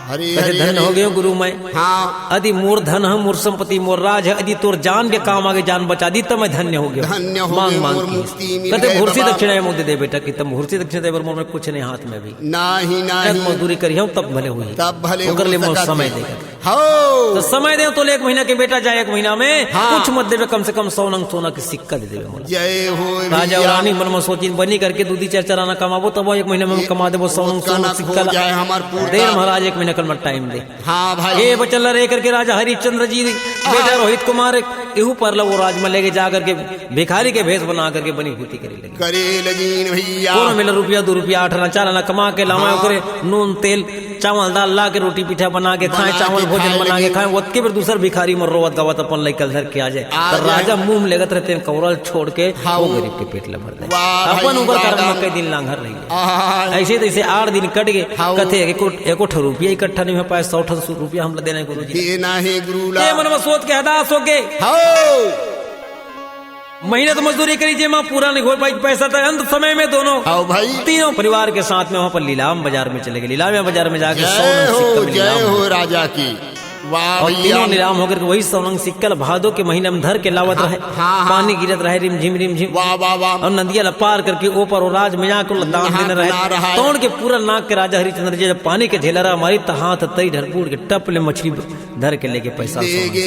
B: हरी
A: कहते
B: हरी
A: धन्य हो
B: हरी।
A: गए गुरु मैं
B: हाँ
A: यदि मोर धन है मोर संपत्ति मोर राज है यदि तोर जान के काम आगे जान बचा दी तो मैं धन्य हो गया
B: धन्य हो
A: मांग
B: गए,
A: मांग
B: मोर
A: की।
B: मुक्ति मिल
A: कहते
B: गए
A: भूर्सी
B: बाबा।
A: दक्षिणा मुझे दे बेटा कि तुम भूर्सी दक्षिणा दे मोर में कुछ नहीं हाथ में भी
B: नहीं नहीं
A: मजदूरी करी हूं तब भले हुई
B: तब भले
A: ओकर लिए
B: हो
A: मोर
B: सकत
A: समय
B: है।
A: देगा
B: हो
A: तो समय दे तो 1 महीना के बेटा जाए 1 महीना में
B: हाँ।
A: कुछ मत देवे कम से कम 100 नंग सोना की सिक्का दे देवे मोला।
B: जय हो
A: राजा और
B: भैया।
A: रानी मन में सोची बनी करके दूधी 4 आना कमाबो तब 1 महीने में कमा देबो 100 नंग सोना
B: कनक
A: सिक्का
B: हो जाए हमार पूरा।
A: देर महाराज 1 महीना कल टाइम दे
B: हाँ भाई
A: ये बचल रहे करके राजा हरिश्चंद्र जी बेटा रोहित कुमार एहू पर वो राज में लेके जा करके भिखारी के भेष बना करके बनी भूति करे लगे
B: करे लगीन भैया
A: कोनो मिला रुपया 2 रुपया 8 आना 4 आना कमा के लावा ओकरे नून तेल चावल दाल ला के रोटी पीठा बना के खाए
B: बना
A: चावल
B: के
A: भोजन
B: खाए
A: बना के
B: लगी।
A: खाए ओतके फिर दूसर भिखारी मर रोवत गवत अपन लइकल धर के आ जाए
B: आ
A: तो
B: जाए।
A: राजा मुंह में लगत रहते हैं कौरल छोड़ के
B: हाँ।
A: वो गरीब के पेट ल भर दे
B: वाह
A: अपन
B: भाई,
A: ऊपर
B: वाह
A: कर्म
B: दान।
A: कई दिन लांघर रही
B: आहा।
A: ऐसे तैसे 8 दिन कट गए
B: हाँ।
A: कथे एको ठो रुपया इकट्ठा नहीं हो पाए 100 रुपया हम देना है गुरु जी
B: देना है गुरुला
A: मन में सोच के हदास हो गए
B: हो
A: मेहनत मजदूरी करी जे माँ पूरा नहीं हो पाई पैसा था। अंत समय में दोनों
B: आओ भाई
A: तीनों परिवार के साथ में वहाँ पर लीलाम बाजार में चले गए। लीलाम बाजार में जाकर
B: जय हो राजा की। वाह
A: और
B: भैया
A: तीनों नीलाम होकर के वही सोनंग सिक्कल भादो के महीने में धर के लावत रहे।
B: हाँ।
A: पानी गिरत रहे रिमझिम रिमझिम।
B: वाह वाह वाह
A: और नदिया पार करके ऊपर और राज में को दान देने रहे। तोड़ के पूरा नाक के राजा हरिचंद्र जी जब पानी के झेलरा मारी तो हाथ तई ढरपूड़ के टप ले मछली धर के लेके पैसा
B: ले गे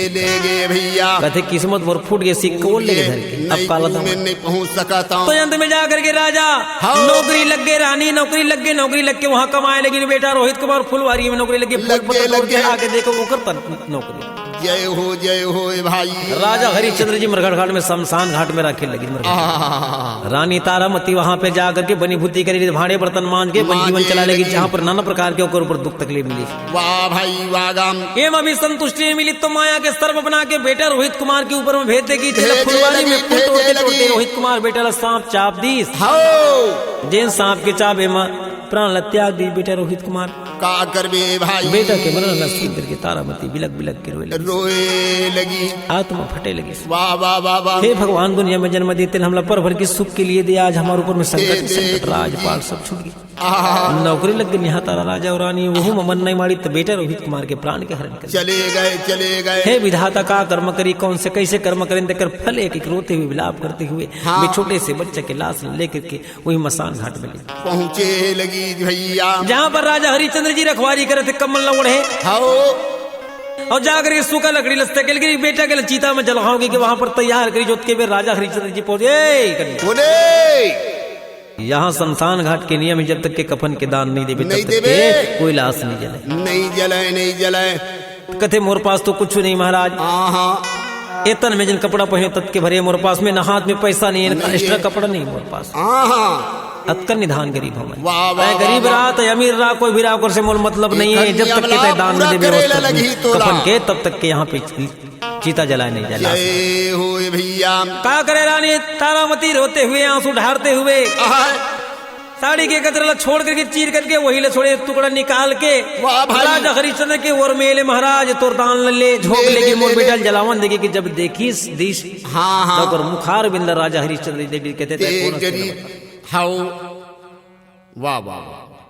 B: भैया।
A: कहते किस्मत मोर फूट गए सिक्का लेके धर के अब काला था
B: नहीं पहुंच सकता हूँ।
A: तो अंत में जा करके राजा नौकरी लग गए। रानी नौकरी लग के वहाँ कमाए। लेकिन बेटा रोहित कुमार फुलवारी में नौकरी लग गए। आगे देखो वो करता नौकरी।
B: जय हो भाई।
A: राजा हरिश्चंद्र जी मरघट घाट में शमशान घाट में रखे लगी। रानी तारामती वहां पे जाकर के बनी भूति करी भाड़े बर्तन मांझ के जीवन चला लेगी। जहाँ पर नाना प्रकार के ऊपर दुख तकलीफ मिली।
B: वाह भाई वाह गाम।
A: एवं अभी संतुष्टि मिली तो माया के सर्व बना के बेटा रोहित कुमार के ऊपर में भेज देगी। फुलवारी में तोड़ते रोहित कुमार बेटा सांप चाप दी। जेन सांप के चाबे में प्राण त्याग दी बेटा रोहित कुमार।
B: का करबे भाई।
A: बेटा के मरण न सुन करके तारामती बिलक बिलक के
B: रोए लगी।
A: आत्मा फटे लगी।
B: वाह वाह वाह वाह।
A: हे भगवान दुनिया में जन्म देते हमला पर भर के सुख के लिए दिया। आज हमारे ऊपर में संकट राजपाल सब छूट गई। नौकरी लग गई। यहाँ तारा राजा और रानी वो मन नहीं मारी तो बेटा रोहित कुमार के प्राण के हरण कर
B: चले गए।
A: हे विधाता का कर्म करी कौन से कैसे कर्म करें देकर फल एक रोते हुए विलाप करते हुए वे छोटे से बच्चे के लाश लेकर के वही मसान घाट में
B: पहुंचे लगी भैया।
A: जहाँ पर राजा हरिचंद्र जी रखवारी करे थे कमल ओढ़े। और जाकर के सूखा लकड़ी लस्ते के लिए बेटा के चीता में जलाओगे कि वहां पर तैयार करी जोत के राजा हरिचंद्र जी पहुंचे। यहाँ शमशान घाट के नियम जब तक के कफन के दान नहीं देवे तब तक के कोई लाश नहीं जलाए। कथे मोर पास तो कुछ नहीं महाराज। एतन में जिन कपड़ा पहने तत् के भरे मोर पास में न हाथ में पैसा नहीं है एक्स्ट्रा कपड़ा नहीं मोर पास। अतकर निधान गरीब हो गरीब रहा तो अमीर रहा कोई भी रहा से मोल मतलब नहीं है। जब तक के दान नहीं देवे कफन के तब तक के यहाँ पे चीता जलाए नहीं जला
B: भैया।
A: क्या करे रानी तारामती रोते हुए आंसू ढारते हुए साड़ी के कतरला छोड़ करके चीर करके वही ले छोड़े टुकड़ा निकाल के राजा हरिश्चंद्र के और मेले महाराज तोर दान ले झोंक लेके मोर बेटा जलावन देखे कि जब देखी दिश तो मुखार बिंदर राजा हरिश्चंद्र देवी कहते थे
B: वाह वाह।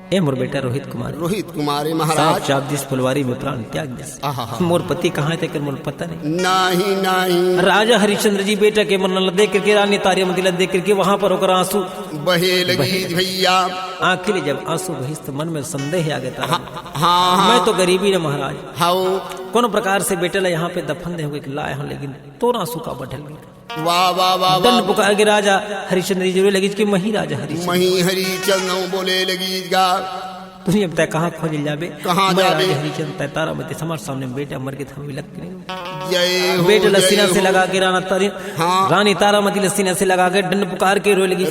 A: ए मोर बेटा रोहित कुमार
B: महाराज
A: चाप दिस फुलवारी में प्राण त्याग दिस। मोर पति कहाँ थे मोर पता
B: नहीं।
A: राजा हरिश्चंद्र जी बेटा के मन देख करके रानी तारामती देख करके वहां पर होकर आंसू
B: बहे लगी भैया।
A: आखिर जब आंसू बहिस तो मन में संदेह आ गया। मैं तो गरीबी न महाराज कौन प्रकार से बेटा यहाँ पे दफन दे हुए लाया हूँ लेकिन तोर आंसू का बढ़ल गया।
B: वाह वाह वाह।
A: दंड पुकार के राजा हरिश्चंद्र जी लगी कि मही राजा
B: हरिश्चंद्र बोले लगी गा
A: तुझे अब तक कहाँ खोज जाबे
B: कहाँ जाबे।
A: हरिश्चंद्र तारामती हमारे सामने बेटा मर के था बेटे लसीना से लगा के रानी तारामती लसीना से लगा के दंड पुकार के रोए लगी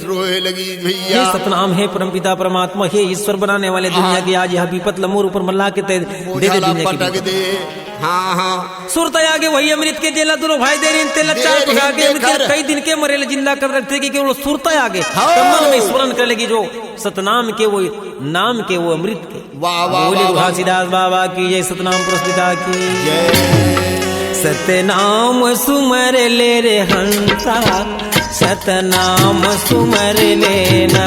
A: भैया। सतनाम है परम पिता परमात्मा हे ईश्वर बनाने वाले दुनिया की आज यह विपत लमूर ऊपर मल्ला के दे दुनिया सुरत आगे वही अमृत के जेला दोनों भाई दे रहे तेल चार पका के कई दिन के मरेले जिंदा कर रखते कि केवल सुरत आगे मन में स्मरण कर लेगी जो सतनाम के वो नाम के वो अमृत के। बोले घासीदास बाबा की जय। सतनाम पुरुष पिता की। सतनाम सुमर ले रे हंसा सतनाम सुमर लेना।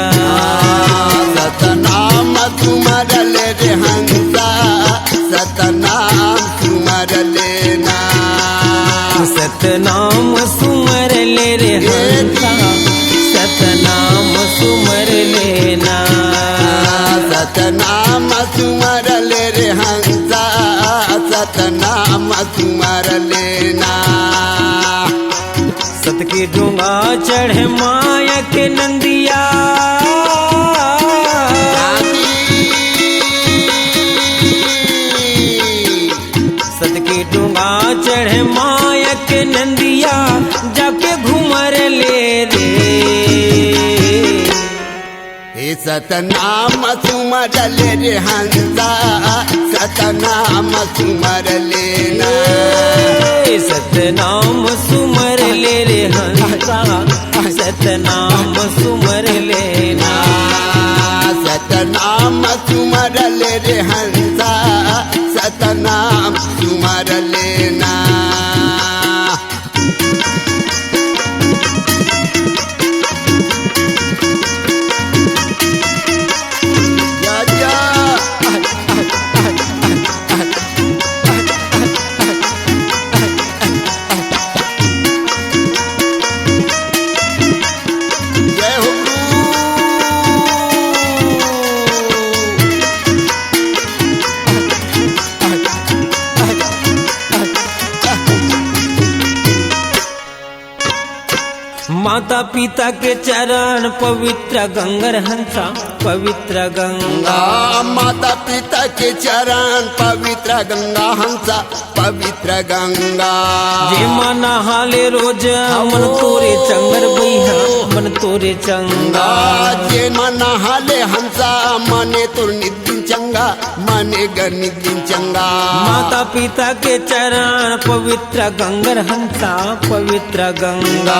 B: सतनाम सुमर ले रे हंसा सतनाम सुमर लेना।
A: सतनाम सुमर ले रे हंसा सतनाम सुमर लेना।
B: सतनाम सुमर ले रे हंसा सतनाम सुमर लेना।
A: सत के डूंगा चढ़े माया के नंदिया। सत के डूंगा चढ़े माया के नंदिया जाके घूमर ले रे।
B: हे सतनाम सुमर ले रे हंसा सतनाम सुमर लेना।
A: सतनाम सुमर ले रे हंसा सतनाम सुमर लेना।
B: सतनाम सुमर ले रे हंसा सतनाम सुमर लेना।
A: माता पिता के चरण पवित्र गंगर हंसा पवित्र गंगा
B: माता पिता के चरण पवित्र गंगा हंसा पवित्र गंगा
A: जे मना हाले रोज मन तोरे चंगर बैहा मन तोरे चंगा
B: जे मना हाले हंसा मने तुर निदिन चंगा मने गर निदिन चंगा
A: माता पिता के चरण पवित्र गंगर हंसा पवित्र गंगा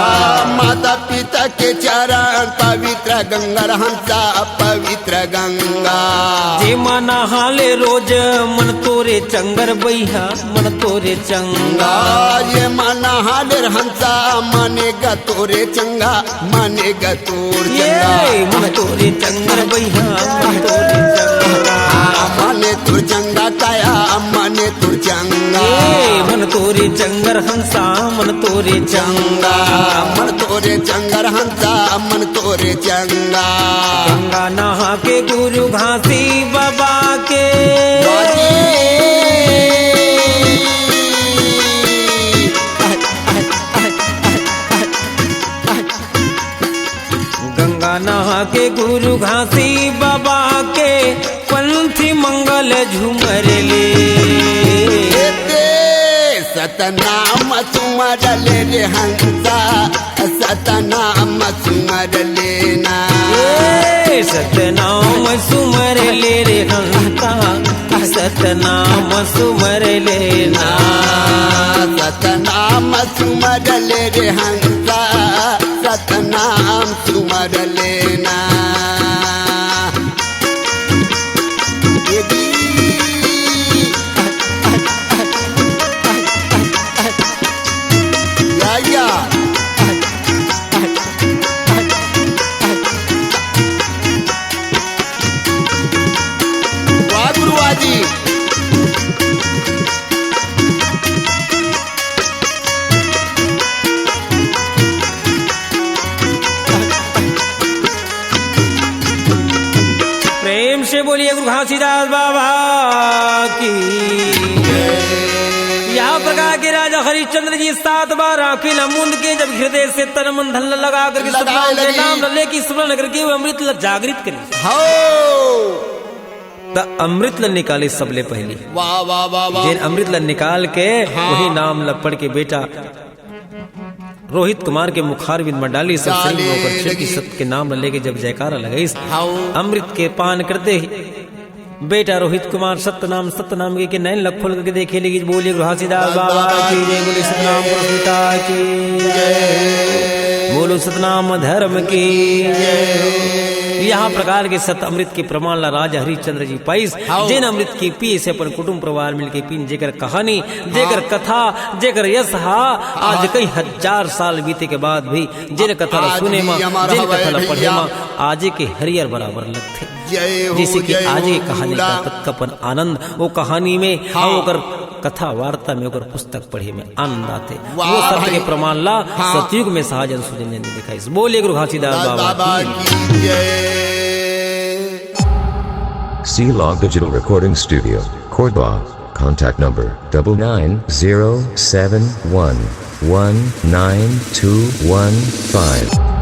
B: माता पिता के चरण पवित्र गंगर हंसा पवित्र गंगा
A: जे मना हाले रोज मन तोरे चंगर बैहा मन तोरे चंगा
B: ये मना हाले हंसा मने ग तोरे चंगा मने ग तोर
A: ये मन तोरे चंगर बैहा मन तोरे चंगा
B: मने तुर चंगा काया मने तुर चंगा
A: मन तोरे चंगर हंसा मन तोरे चंगा
B: मन तोरे चंगर हंसा मन तोरे चंगा
A: गंगा नहा के गुरु घासी बाबा के गंगा नहा के गुरु घासी बाबा के पंथी मंगल झूमर ले
B: सतनाम सुमर ले रे हंसा सतनाम सुमर लेना
A: सतनाम सुमर ले रे हंसा सतनाम सुमर लेना
B: सतनाम सुमर ले रे हंसा सतनाम सुमर लेना
A: प्रेम से बोलिए गुरु घासीदास बाबा की। यहाँ प्रकार के राजा हरिश्चंद्र जी 7 बार आंखें मुंद के जब हृदय से तन मन धन लगा करके सतनाम के नाम लल्ले की स्मरण करके वो अमृत जागृत करे तो अमृत ल निकाले सबले पहले
B: वाह वाह वाह वाह
A: जिन अमृत ल निकाल के वही नाम ल पढ़ के बेटा रोहित कुमार के मुखार बिंद में डाली सब शरीर में ऊपर छिड़की सत्य के नाम लेके जब जयकारा लगाई अमृत के पान करते ही बेटा रोहित कुमार सत्यनाम के नैन लख खोल करके देखे लगी बोलिए गुरु घासीदास बाबा की जय बोले सतनाम पिता की बोलो सतनाम धर्म की। यहाँ प्रकार के सत अमृत के प्रमाण ला राजा हरिश्चंद्र जी पाइस जिन अमृत की पी से अपन कुटुंब परिवार मिलके पीन जेकर कहानी जेकर कथा जेकर यश हा आज कई 1000 साल बीते के बाद भी जिन कथा ला सुने मा जिन कथा ला पढ़े मा आज के हरियर बराबर लगते जैसे कि आज की कहानी का तत्कपन आनंद वो कहानी में और कथा वार्ता में ओकर पुस्तक पढ़े में आनंद आते वो सत्य के प्रमाण ला सतयुग में सहजन सुजन ने दिखाई। बोलिए गुरु घासीदास बाबा की
B: जय।
C: C-Log Digital Recording Studio, Cordoba. Contact number 9907119215.